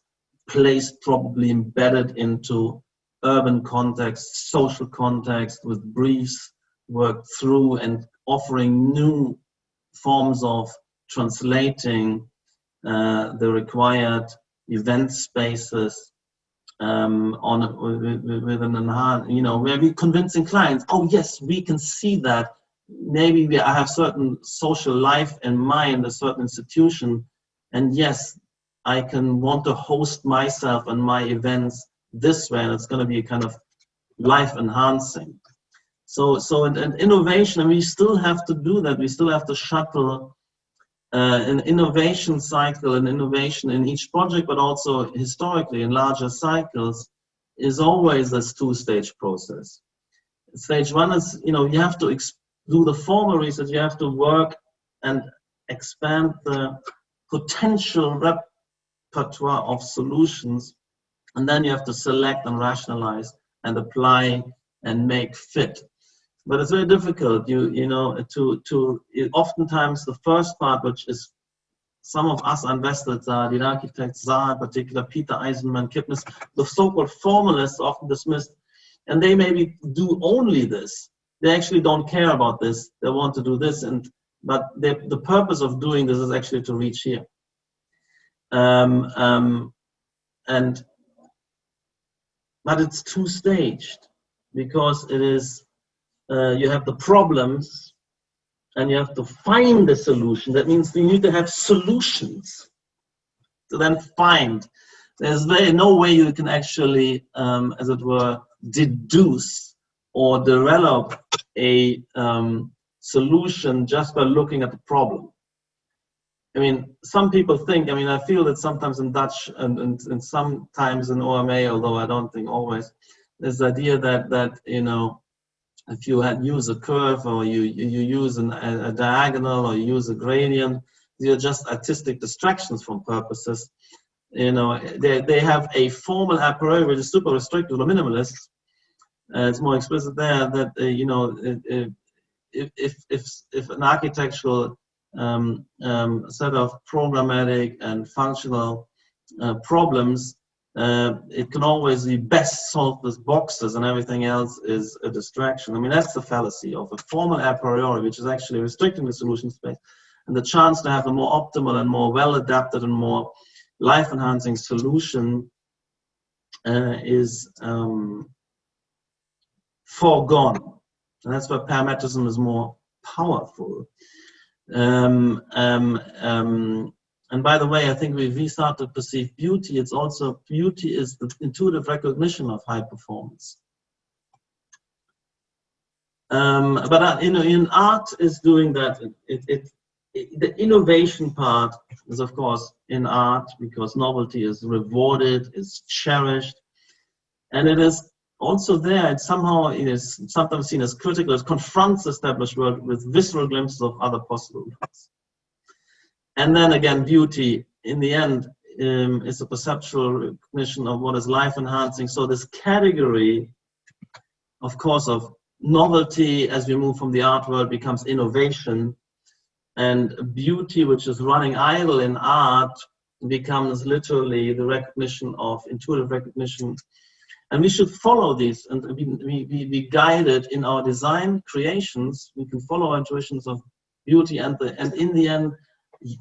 placed, probably embedded into urban context, social context, with briefs worked through and offering new forms of translating the required event spaces with an enhanced, you know, where we're convincing clients, oh yes, we can see that. Maybe I have certain social life in mind, a certain institution, and yes, I can want to host myself and my events this way, and it's going to be a kind of life enhancing. So in innovation, and we still have to do that. We still have to shuttle an innovation cycle, and innovation in each project, but also historically in larger cycles, is always this two-stage process. Stage one is, you know, you have to do the formal research, you have to work and expand the potential repertoire of solutions And then you have to select and rationalize and apply and make fit. But it's very difficult, oftentimes the first part, which is some of us invested, the architects, Zaha in particular, Peter Eisenman, Kipnis, the so-called formalists often dismissed, and they maybe do only this. They actually don't care about this. They want to do this, but the purpose of doing this is actually to reach here. But it's two-staged, because it is, you have the problems and you have to find the solution. That means you need to have solutions to then find. There's no way you can actually, as it were, deduce or develop a solution just by looking at the problem. I mean, some people think, I feel that sometimes in Dutch and sometimes in OMA, although I don't think always, there's the idea that if you use a curve, or you use a diagonal, or you use a gradient, they're just artistic distractions from purposes. They have a formal a priori which is super restrictive or minimalist. It's more explicit there that if an architectural set of programmatic and functional problems, it can always be best solved with boxes, and everything else is a distraction. That's the fallacy of a formal a priori, which is actually restricting the solution space, and the chance to have a more optimal and more well-adapted and more life-enhancing solution is foregone. And that's why parametrism is more powerful. And by the way, I think we start to perceive beauty. It's also, beauty is the intuitive recognition of high performance. But in art is doing that. The innovation part is, of course, in art, because novelty is rewarded, is cherished, and it is also there. It is sometimes seen as critical. It confronts the established world with visceral glimpses of other possibilities. And then again, beauty, in the end, is a perceptual recognition of what is life-enhancing. So this category, of course, of novelty as we move from the art world becomes innovation, and beauty, which is running idle in art, becomes literally the recognition of intuitive recognition. And we should follow these, and be guided in our design creations. We can follow our intuitions of beauty, and in the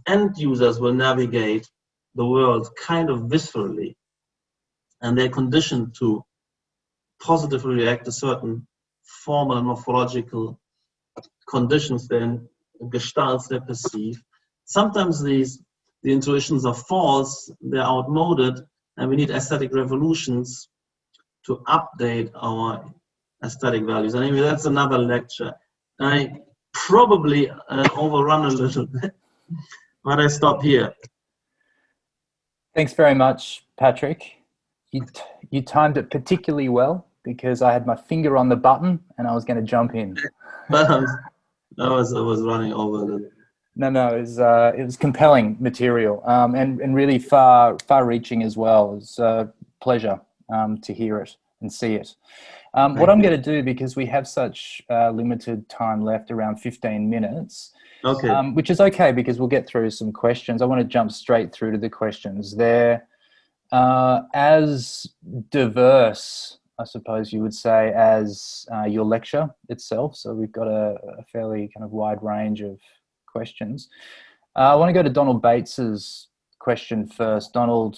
end users will navigate the world kind of viscerally, and they're conditioned to positively react to certain formal and morphological conditions, then gestalts they perceive. Sometimes the intuitions are false, they're outmoded, and we need aesthetic revolutions to update our aesthetic values. Anyway, that's another lecture. I probably overrun a little bit, but I stop here. Thanks very much, Patrik. You timed it particularly well, because I had my finger on the button and I was going to jump in. But I was running over a little. No, it was compelling material, and really far-reaching as well. It was a pleasure to hear it and see it. What I'm going to do, because we have such limited time left, around 15 minutes, okay. Which is okay, because we'll get through some questions. I want to jump straight through to the questions. They're as diverse, I suppose you would say, as your lecture itself. So we've got a fairly kind of wide range of questions. I want to go to Donald Bates's question first. Donald,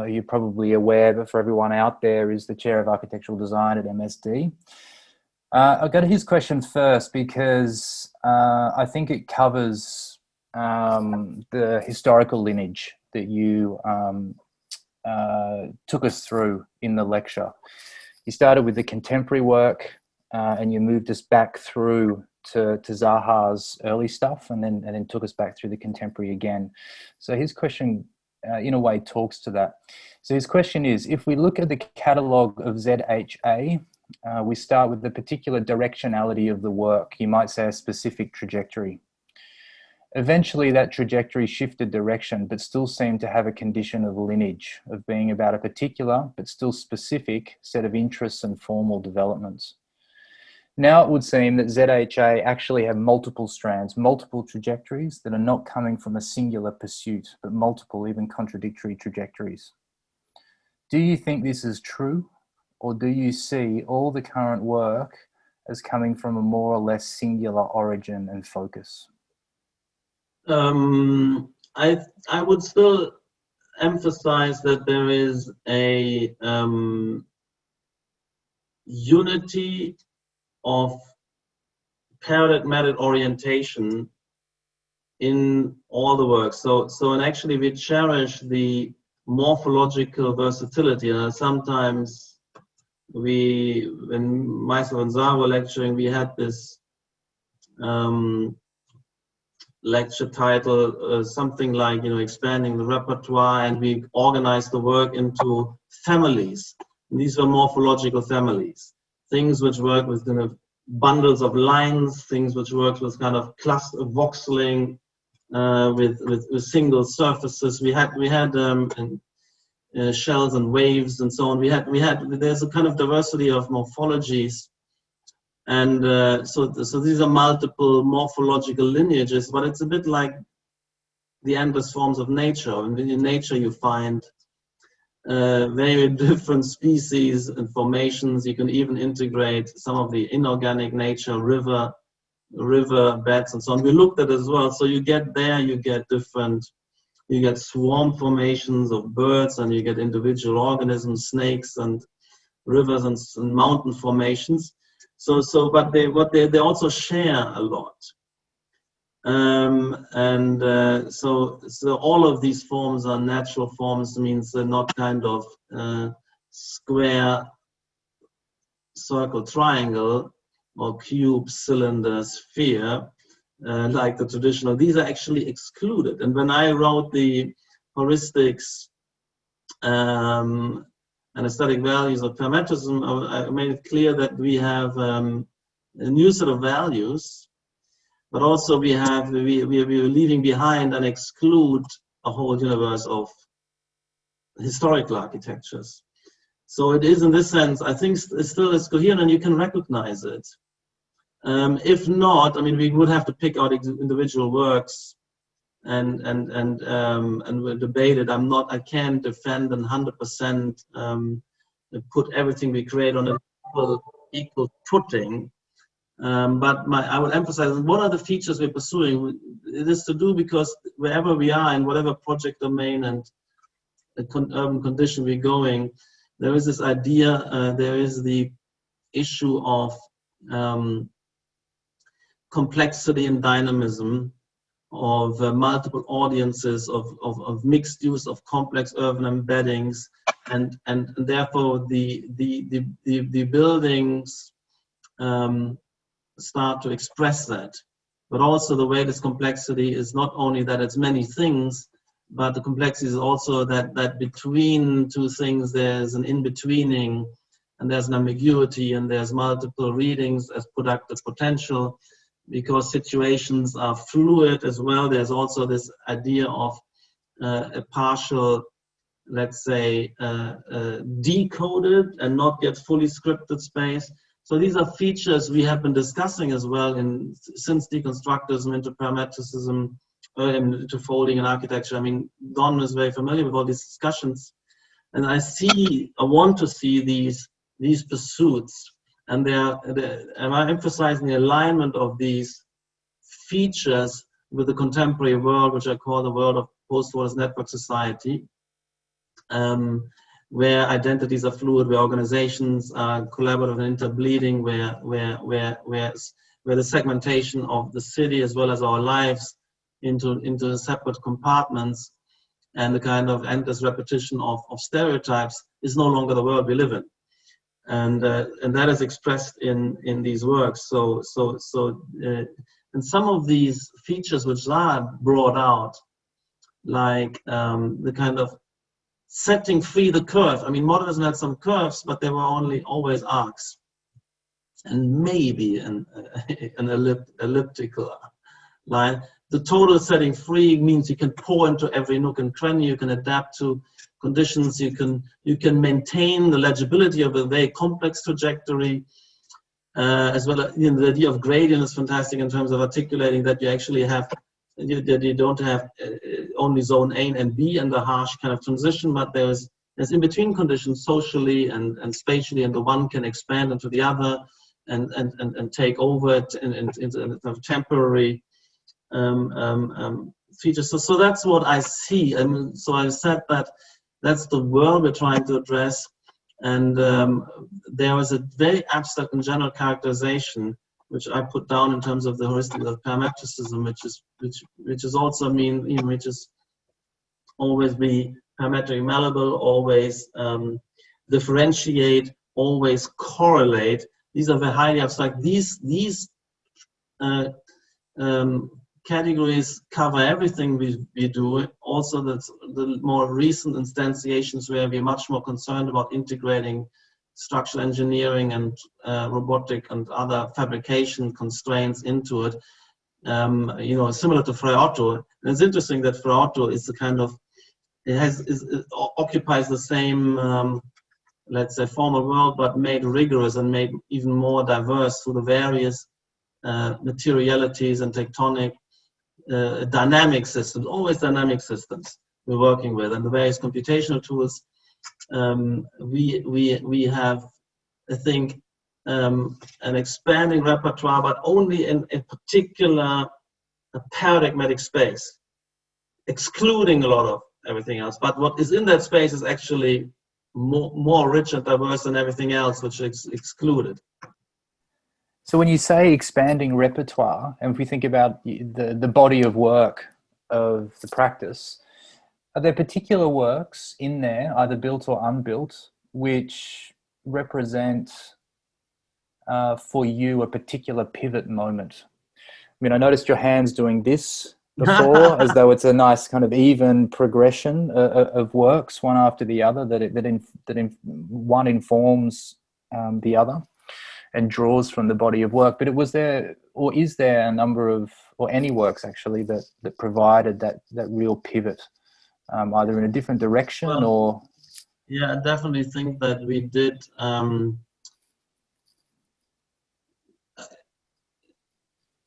you're probably aware, but for everyone out there, is the Chair of Architectural Design at MSD. I'll go to his question first, because I think it covers the historical lineage that you took us through in the lecture. You started with the contemporary work, and you moved us back through to Zaha's early stuff, and then took us back through the contemporary again. So his question, in a way, talks to that. So his question is, if we look at the catalogue of ZHA, we start with the particular directionality of the work, you might say a specific trajectory. Eventually, that trajectory shifted direction, but still seemed to have a condition of lineage, of being about a particular, but still specific, set of interests and formal developments. Now it would seem that ZHA actually have multiple strands, multiple trajectories that are not coming from a singular pursuit, but multiple, even contradictory trajectories. Do you think this is true, or do you see all the current work as coming from a more or less singular origin and focus? I would still emphasize that there is a unity of paradigmatic orientation in all the work. So and actually we cherish the morphological versatility. And sometimes when myself and Zaha were lecturing, we had this lecture title, something like, expanding the repertoire, and we organized the work into families. And these were morphological families, things which work with kind of bundles of lines, things which work with kind of cluster voxeling, with single surfaces. We had shells and waves and so on. There's a kind of diversity of morphologies. And so these are multiple morphological lineages, but it's a bit like the endless forms of nature. And in nature you find very different species and formations. You can even integrate some of the inorganic nature, river beds and so on. We looked at it as well. So you get swarm formations of birds, and you get individual organisms, snakes and rivers and mountain formations. But they also share a lot. So all of these forms are natural forms, means they're not kind of square, circle, triangle, or cube, cylinder, sphere, like the traditional. These are actually excluded. And when I wrote the heuristics and aesthetic values of parametrism, I made it clear that we have a new set of values, but also we are leaving behind and exclude a whole universe of historical architectures. So it is, in this sense, I think it still is coherent, and you can recognize it. If not, I mean, we would have to pick out individual works and we'll debate it. I can't defend and 100% put everything we create on an equal footing. But I would emphasize, what are the features we're pursuing? It is to do because wherever we are, in whatever project domain and urban condition we're going, there is this idea, there is the issue of complexity and dynamism, of multiple audiences, of mixed use of complex urban embeddings, and therefore the buildings start to express that. But also the way this complexity is not only that it's many things, but the complexity is also that between two things there's an in-betweening, and there's an ambiguity, and there's multiple readings as productive potential, because situations are fluid as well. There's also this idea of a partial, let's say, decoded and not yet fully scripted space. So these are features we have been discussing as well since deconstructivism into parametricism, into folding in architecture. I mean, Don is very familiar with all these discussions, and I want to see these pursuits, and I'm emphasizing the alignment of these features with the contemporary world, which I call the world of post-war network society, where identities are fluid, where organizations are collaborative and interbleeding, where the segmentation of the city as well as our lives into separate compartments, and the kind of endless repetition of stereotypes is no longer the world we live in. And that is expressed in these works. And some of these features which Zaha brought out, like the kind of setting free the curve. I mean, modernism had some curves, but they were always arcs, and maybe an elliptical line. the total setting free means you can pour into every nook and cranny, you can adapt to conditions, you can maintain the legibility of a very complex trajectory, as well as, you know, the idea of gradient is fantastic in terms of articulating that you actually have, that you don't have only zone A and B and the harsh kind of transition, but there's in-between conditions socially and spatially, and the one can expand into the other and take over it into temporary features. So that's what I see. So I said that that's the world we're trying to address. And there was a very abstract and general characterization, which I put down in terms of the heuristic of parametricism, which is also mean, you know, which is always be parametric malleable, always differentiate, always correlate. These are very highly abstract. These categories cover everything we do. Also, that's the more recent instantiations where we're much more concerned about integrating structural engineering and robotic and other fabrication constraints into it. You know, similar to Frei Otto. And it's interesting that Frei Otto is the kind of, it occupies the same, let's say, formal world, but made rigorous and made even more diverse through the various materialities and tectonic dynamic systems, always dynamic systems we're working with, and the various computational tools. We have, I think, an expanding repertoire, but only in a particular paradigmatic space, excluding a lot of everything else. But what is in that space is actually more rich and diverse than everything else, which is excluded. So when you say expanding repertoire, and if we think about the body of work of the practice, are there particular works in there, either built or unbuilt, which represent for you a particular pivot moment? I mean, I noticed your hands doing this before, as though it's a nice kind of even progression of works, one after the other, one informs the other and draws from the body of work. But was there, or is there, a number of, or any works actually that provided that real pivot, either in a different direction or? Yeah, I definitely think that we did.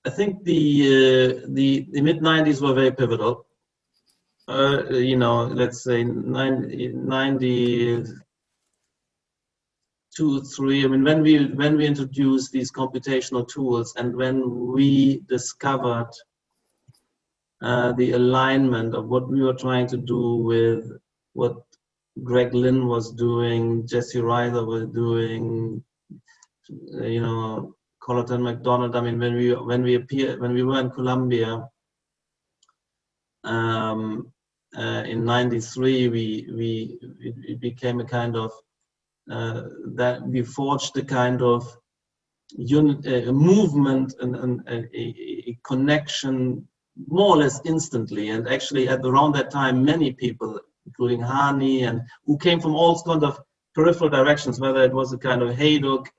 I think the mid-90s were very pivotal. You know, let's say 92, 3. I mean, when we introduced these computational tools, and when we discovered the alignment of what we were trying to do with what Greg Lynn was doing, Jesse Ryder was doing, you know, Collerton McDonald. I mean, when we were in Columbia in '93, we became a kind of that we forged a kind of a movement and a connection more or less instantly. And actually, around that time, many people, including Hani, and who came from all kinds of peripheral directions, whether it was a kind of Hayduk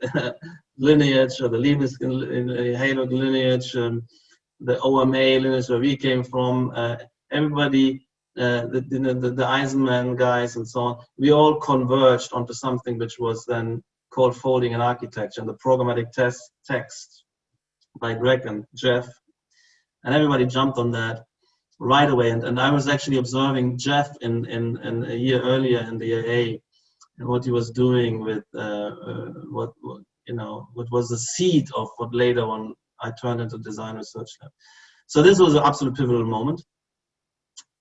lineage or the Leibniz Hayduk lineage, the OMA lineage where we came from, everybody, the Eisenman guys and so on, we all converged onto something which was then called folding and architecture, and the programmatic text by Greg and Jeff, and everybody jumped on that right away. And I was actually observing Jeff in a year earlier in the AA, and what he was doing with what was the seed of what later on I turned into Design Research Lab. So this was an absolute pivotal moment.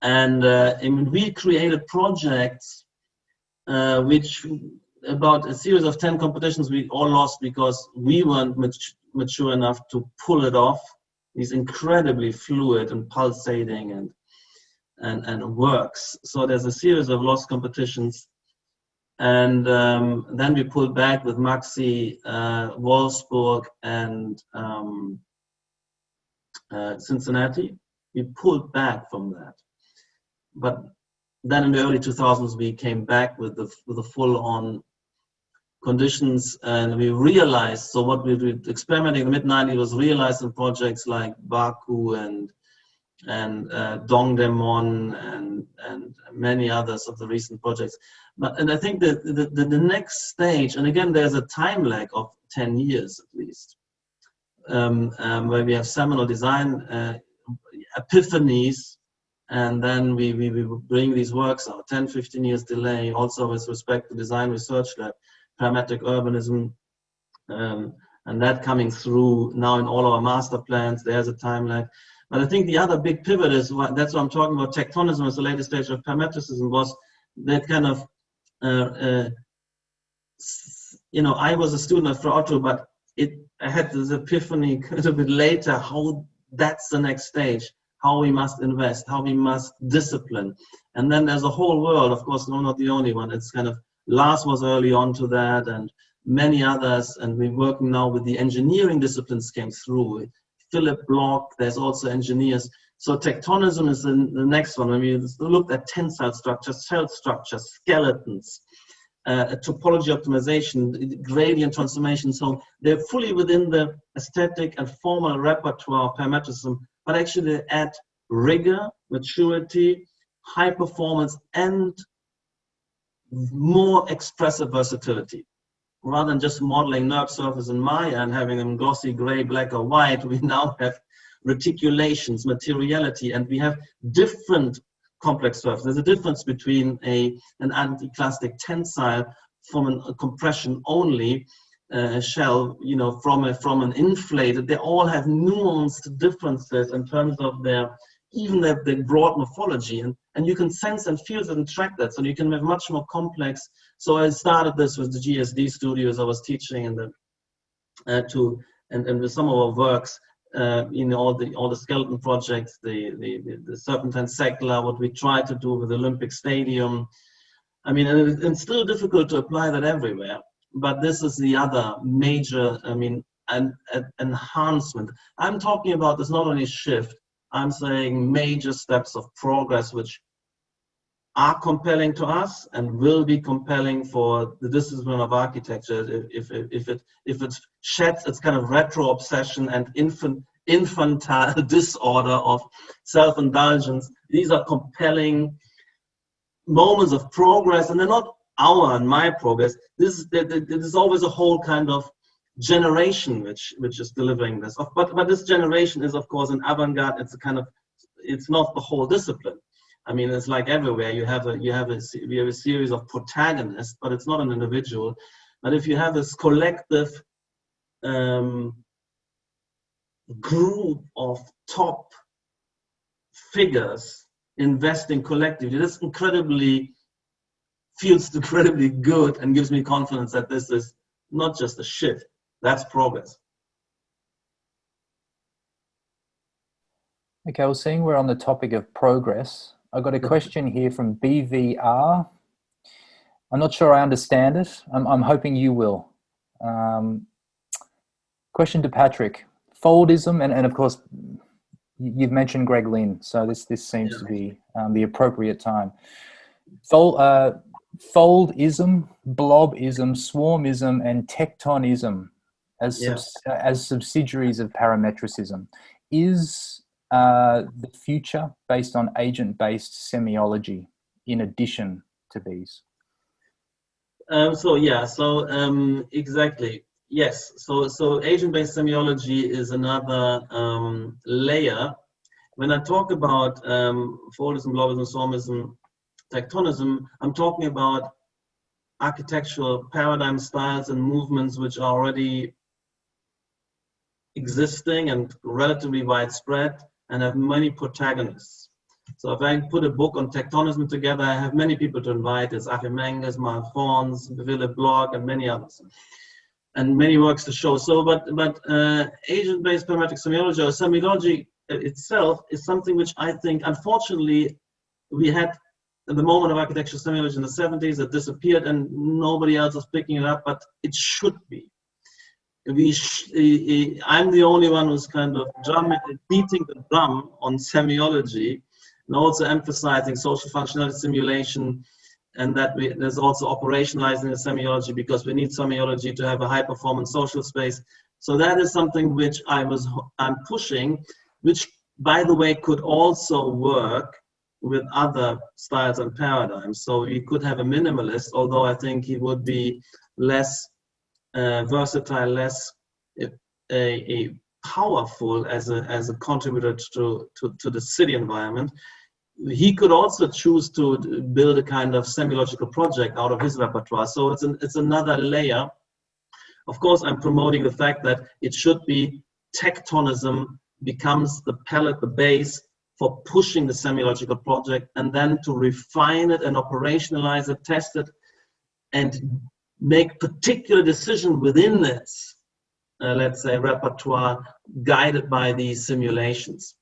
And we created projects which, about a series of 10 competitions, we all lost because we weren't mature enough to pull it off. These incredibly fluid and pulsating and works. So there's a series of lost competitions. And then we pulled back with MAXXI, Wolfsburg, and Cincinnati. We pulled back from that. But then in the early 2000s, we came back with the full-on conditions, and we realized, so what we were experimenting in the mid-90s was realized in projects like Baku and Dongdaemon and many others of the recent projects. And I think that the next stage, and again, there's a time lag of 10 years at least, where we have seminal design epiphanies, and then we bring these works out, 10, 15 years delay, also with respect to design research lab, parametric urbanism, and that coming through now in all our master plans. There's a time lag. But I think the other big pivot is, that's what I'm talking about, Tectonism as the latest stage of parametricism, was that kind of, I was a student of Frauto, but I had this epiphany a little bit later, how that's the next stage, how we must invest, how we must discipline. And then there's a whole world, of course, no, not the only one. It's kind of, Lars was early on to that, and many others, and we're working now with the engineering disciplines came through. Philip Bloch, there's also engineers. So Tectonism is the next one. When we looked at tensile structures, cell structures, skeletons, topology optimization, gradient transformation. So they're fully within the aesthetic and formal repertoire of parametricism, but actually they add rigor, maturity, high performance, and more expressive versatility. Rather than just modeling NURB surface in Maya and having them glossy gray, black, or white, we now have reticulations, materiality, and we have different complex surfaces. There's a difference between an anticlastic tensile from a compression only shell, from an inflated. They all have nuanced differences in terms of their broad morphology, and you can sense and feel that and track that, so you can have much more complex. So I started this with the GSD studios I was teaching, and with some of our works, all the skeleton projects, the Serpentine Segler, what we try to do with Olympic Stadium. I mean, and it's still difficult to apply that everywhere, but this is the other major, an enhancement. I'm talking about this not only shift, I'm saying major steps of progress which are compelling to us and will be compelling for the discipline of architecture if it sheds its kind of retro obsession and infantile disorder of self-indulgence. These are compelling moments of progress, and they're not our and my progress. There's always a whole kind of generation which is delivering this. But this generation is, of course, an avant-garde. It's not the whole discipline. I mean, it's like everywhere. We have a series of protagonists, but it's not an individual. But if you have this collective group of top figures investing collectively, this feels incredibly good and gives me confidence that this is not just a shift. That's progress. Okay, well, seeing we're on the topic of progress, I've got a question here from BVR. I'm not sure I understand it. I'm hoping you will. Question to Patrik. Foldism, and of course, you've mentioned Greg Lynn, so this seems to be the appropriate time. Foldism, blobism, swarmism, and tectonism as subsidiaries of parametricism. Is the future based on agent-based semiology in addition to these? Exactly. Yes. So agent-based semiology is another layer. When I talk about foldism, blobism, swarmism, tectonism, I'm talking about architectural paradigm styles and movements which are already existing and relatively widespread and have many protagonists. So if I put a book on tectonism together, I have many people to invite. It's Achim Menges, Mark Fons, Philip Bloch, and many others, and many works to show. So, but agent-based parametric semiology or semiology itself is something which I think, unfortunately, we had at the moment of architectural semiology in the 70s. It disappeared, and nobody else is picking it up. But it should be. I'm the only one who's kind of beating the drum on semiology, and also emphasizing social functionality simulation, and that there's also operationalizing the semiology, because we need semiology to have a high performance social space. So that is something which I'm pushing, which by the way, could also work with other styles and paradigms. So you could have a minimalist, although I think he would be less versatile, less a powerful as a contributor to the city environment. He could also choose to build a kind of semi-logical project out of his repertoire. So it's another layer. Of course, I'm promoting the fact that it should be Tectonism becomes the palette, the base for pushing the semi-logical project, and then to refine it and operationalize it, test it, and make particular decision within its, let's say, repertoire, guided by these simulations.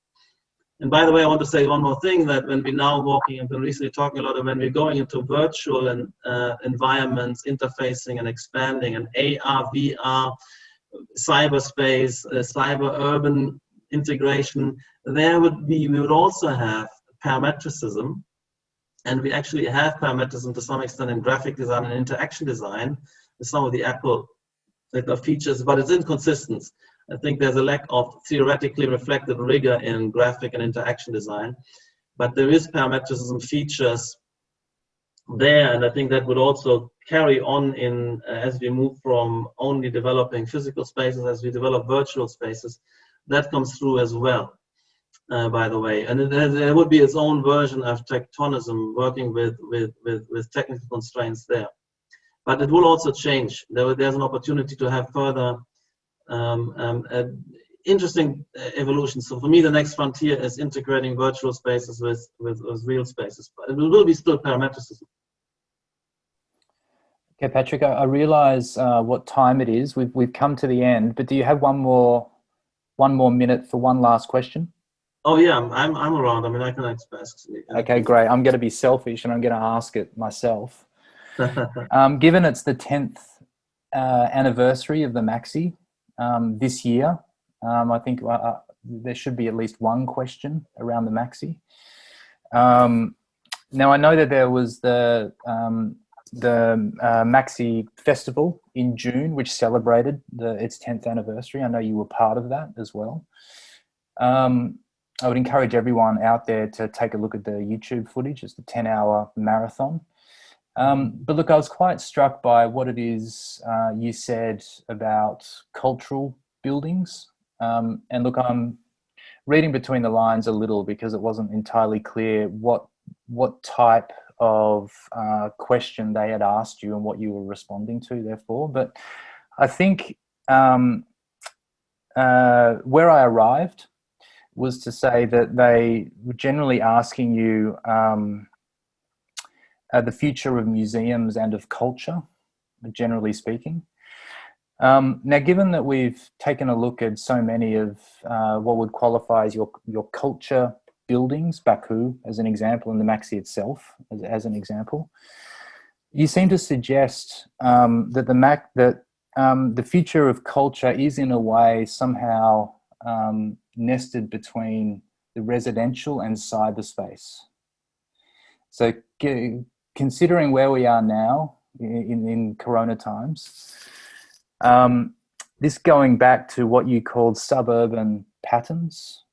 And by the way, I want to say one more thing, that when we're now walking, I've been recently talking a lot of when we're going into virtual and environments, interfacing and expanding, and AR, VR, cyberspace, cyber urban integration, we would also have parametricism, and we actually have parametricism to some extent in graphic design and interaction design with some of the Apple features, but it's inconsistent. I think there's a lack of theoretically reflected rigor in graphic and interaction design, but there is parametricism features there, and I think that would also carry on in as we move from only developing physical spaces, as we develop virtual spaces. That comes through as well, by the way. And there would be its own version of Tectonism working with technical constraints there. But it will also change. There's an opportunity to have further interesting evolution. So for me, the next frontier is integrating virtual spaces with real spaces. But it will be still parametricism. Okay, Patrik, I realize what time it is. We've come to the end, but do you have one more minute for one last question? Oh yeah, I'm around. I mean, I can express. Okay, great. I'm going to be selfish and I'm going to ask it myself. Given it's the 10th anniversary of the MAXXI this year, I think there should be at least one question around the MAXXI. Now I know that there was the MAXXI festival in June, which celebrated its 10th anniversary. I know you were part of that as well. I would encourage everyone out there to take a look at the YouTube footage. It's a 10-hour marathon. But look, I was quite struck by what it is you said about cultural buildings. And look, I'm reading between the lines a little because it wasn't entirely clear what type of question they had asked you and what you were responding to, therefore. But I think where I arrived was to say that they were generally asking you the future of museums and of culture, generally speaking. Now, given that we've taken a look at so many of what would qualify as your culture buildings, Baku as an example, and the MAXXI itself as an example, you seem to suggest that the future of culture is in a way somehow nested between the residential and cyberspace. So considering where we are now in Corona times, this going back to what you called suburban patterns,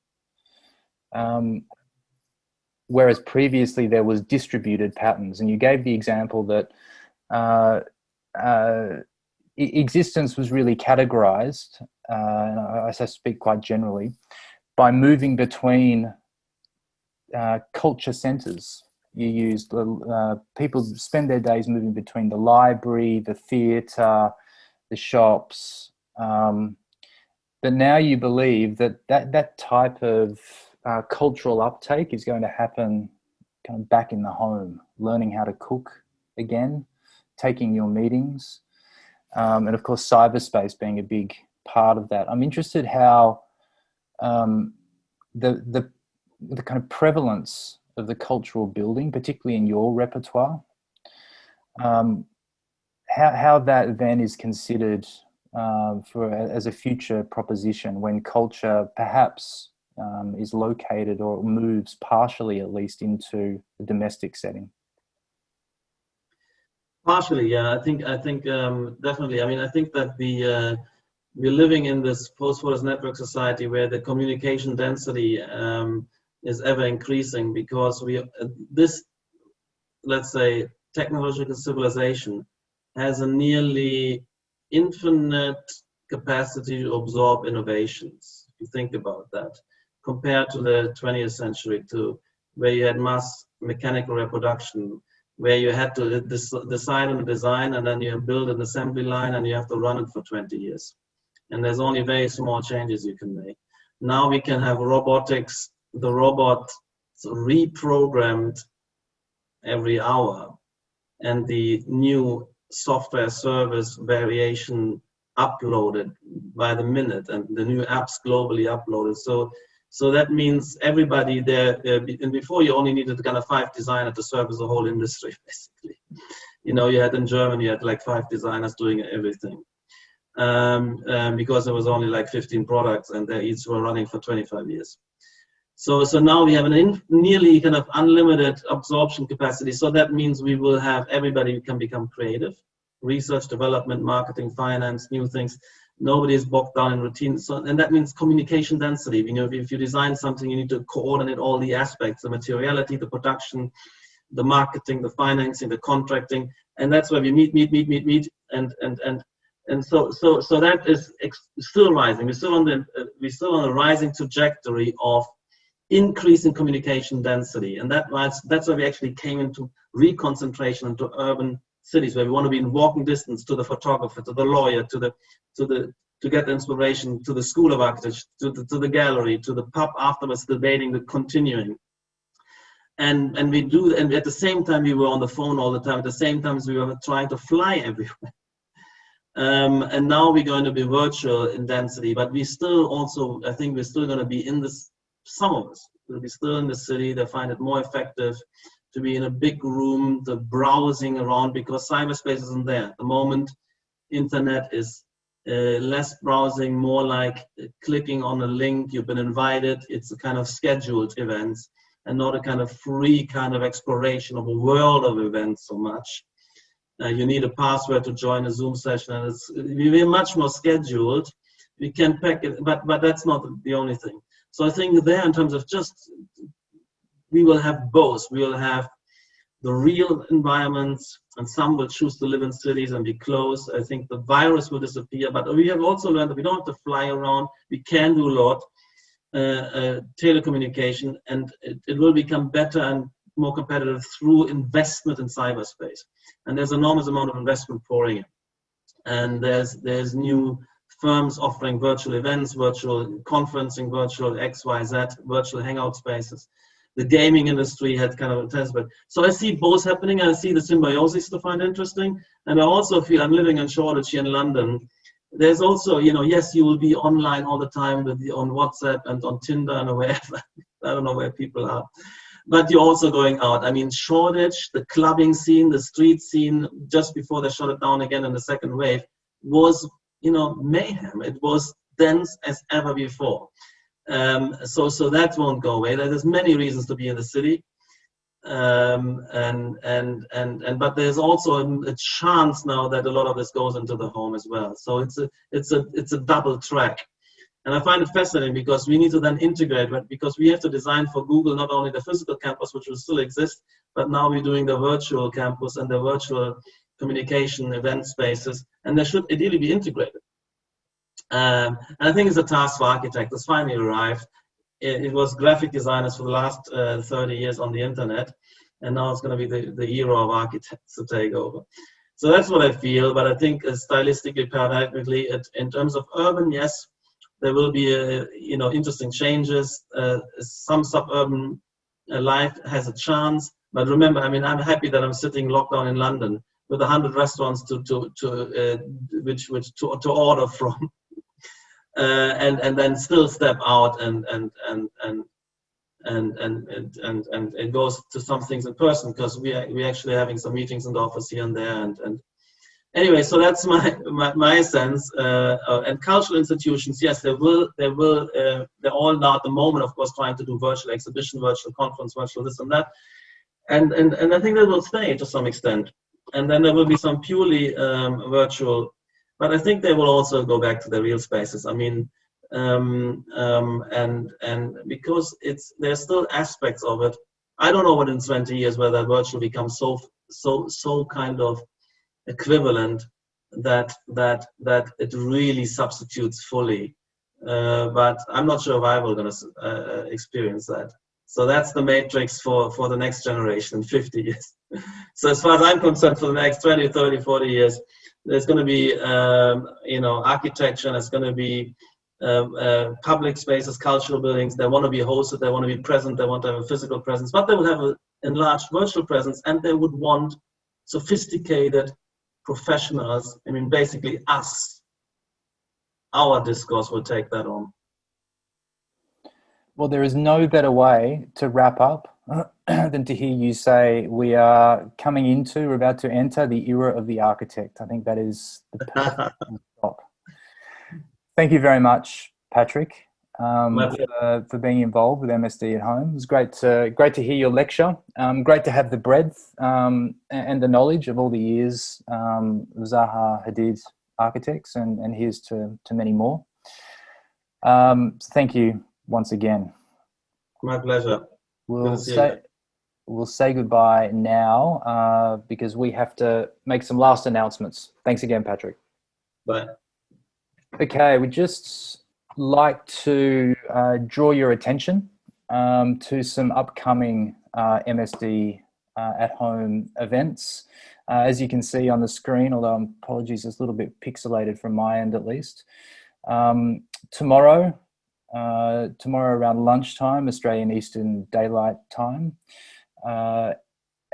whereas previously there was distributed patterns, and you gave the example that existence was really categorized, and I speak quite generally, by moving between culture centers. You used people spend their days moving between the library, the theatre, the shops, but now you believe that type of cultural uptake is going to happen kind of back in the home, learning how to cook again, taking your meetings, and of course cyberspace being a big part of that. I'm interested how the kind of prevalence of the cultural building, particularly in your repertoire, how that then is considered as a future proposition when culture perhaps is located or moves partially at least into the domestic setting. Partially, yeah. I think definitely. I mean, I think that we're living in this post-forest network society where the communication density is ever increasing, because this, let's say, technological civilization has a nearly infinite capacity to absorb innovations. If you think about that, compared to the 20th century, to where you had mass mechanical reproduction, where you had to decide on a design and then you build an assembly line and you have to run it for 20 years. And there's only very small changes you can make. Now we can have robotics, the robot reprogrammed every hour, and the new software service variation uploaded by the minute, and the new apps globally uploaded. So that means everybody there, and before you only needed kind of 5 designers to service the whole industry, basically. You know, you had in Germany, you had like 5 designers doing everything. Because there was only like 15 products and they each were running for 25 years. So now we have an nearly kind of unlimited absorption capacity. So that means we will have everybody who can become creative, research, development, marketing, finance, new things. Nobody is bogged down in routine. So, and that means communication density. You know, if you design something, you need to coordinate all the aspects, the materiality, the production, the marketing, the financing, the contracting. And that's where we meet. And so that is still rising. We're still on a rising trajectory of increasing communication density, and that's why we actually came into reconcentration into urban cities, where we want to be in walking distance to the photographer, to the lawyer, to get inspiration, to the school of architecture, to the gallery, to the pub afterwards, debating, the continuing. And we do, and at the same time we were on the phone all the time. At the same time we were trying to fly everywhere. And now we're going to be virtual in density, but we still also, I think we're still going to be in this, some of us will be still in the city. They find it more effective to be in a big room, the browsing around, because cyberspace isn't there. At the moment, internet is less browsing, more like clicking on a link, you've been invited, it's a kind of scheduled events, and not a kind of free kind of exploration of a world of events so much. You need a password to join a Zoom session, and we're much more scheduled. We can pack it, but that's not the only thing. So I think there, in terms of just, we will have both. We will have the real environments, and some will choose to live in cities and be close. I think the virus will disappear, but we have also learned that we don't have to fly around. We can do a lot, telecommunication, and it will become better and more competitive through investment in cyberspace. And there's enormous amount of investment pouring in. And there's new firms offering virtual events, virtual conferencing, virtual XYZ, virtual hangout spaces. The gaming industry had kind of a test, but so I see both happening. I see the symbiosis to find interesting. And I also feel, I'm living in Shoreditch here in London. There's also, you know, yes, you will be online all the time on WhatsApp and on Tinder and wherever. I don't know where people are. But you're also going out. I mean, Shoreditch, the clubbing scene, the street scene, just before they shut it down again in the second wave, was, you know, mayhem. It was dense as ever before. So that won't go away. There's many reasons to be in the city, but there's also a chance now that a lot of this goes into the home as well. So it's a double track. And I find it fascinating because we need to then integrate, because we have to design for Google not only the physical campus, which will still exist, but now we're doing the virtual campus and the virtual communication event spaces, and they should ideally be integrated. And I think it's a task for architects. It's finally arrived. It was graphic designers for the last 30 years on the internet, and now it's going to be the era of architects to take over. So that's what I feel, but I think stylistically, paradigmatically, in terms of urban, yes, there will be interesting changes. Some suburban life has a chance, but remember, I mean, I'm happy that I'm sitting locked down in London with 100 restaurants to order from, and then still step out and it goes to some things in person, because we actually having some meetings in the office here and there, and anyway, so that's my sense. And cultural institutions, yes, they're all now at the moment, of course, trying to do virtual exhibition, virtual conference, virtual this and that, and I think that will stay to some extent. And then there will be some purely virtual But I think they will also go back to the real spaces. I mean, and because there's still aspects of it. I don't know what in 20 years whether virtual becomes so kind of equivalent that it really substitutes fully. But I'm not sure if I will going to experience that. So that's the matrix for the next generation in 50 years. So as far as I'm concerned, for the next 20, 30, 40 years, there's going to be, architecture, and there's going to be public spaces, cultural buildings. They want to be hosted, they want to be present, they want to have a physical presence, but they will have an enlarged virtual presence, and they would want sophisticated professionals. I mean, basically us. Our discourse will take that on. Well, there is no better way to wrap up than to hear you say we are coming into, we're about to enter the era of the architect. I think that is the perfect stop. Thank you very much, Patrik, for being involved with MSD at Home. It was great to hear your lecture. Great to have the breadth and the knowledge of all the years Zaha Hadid Architects, and here's to many more. So thank you once again. My pleasure. We'll say goodbye now because we have to make some last announcements. Thanks again, Patrik. Bye. Okay, we'd just like to draw your attention to some upcoming MSD at Home events. As you can see on the screen, although apologies, it's a little bit pixelated from my end at least. Tomorrow around lunchtime, Australian Eastern Daylight Time,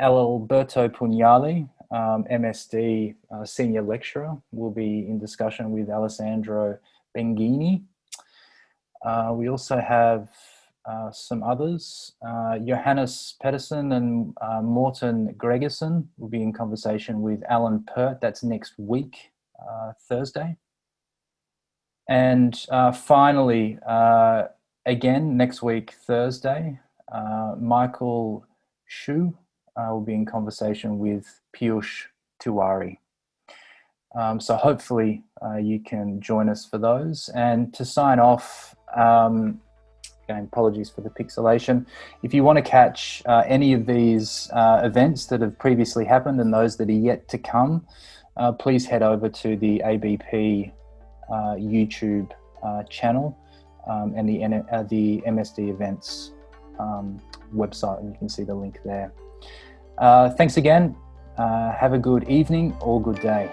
Alberto Pugnali, MSD senior lecturer, will be in discussion with Alessandro Benghini. We also have some others. Johannes Pedersen and Morten Gregersen will be in conversation with Alan Pert. That's next week, Thursday. And finally, again, next week, Thursday, Michael Shu will be in conversation with Piyush Tiwari. So hopefully you can join us for those. And to sign off, again, apologies for the pixelation. If you want to catch any of these events that have previously happened and those that are yet to come, please head over to the ABP YouTube channel and the MSD events website, and you can see the link there. Thanks again. Have a good evening or good day.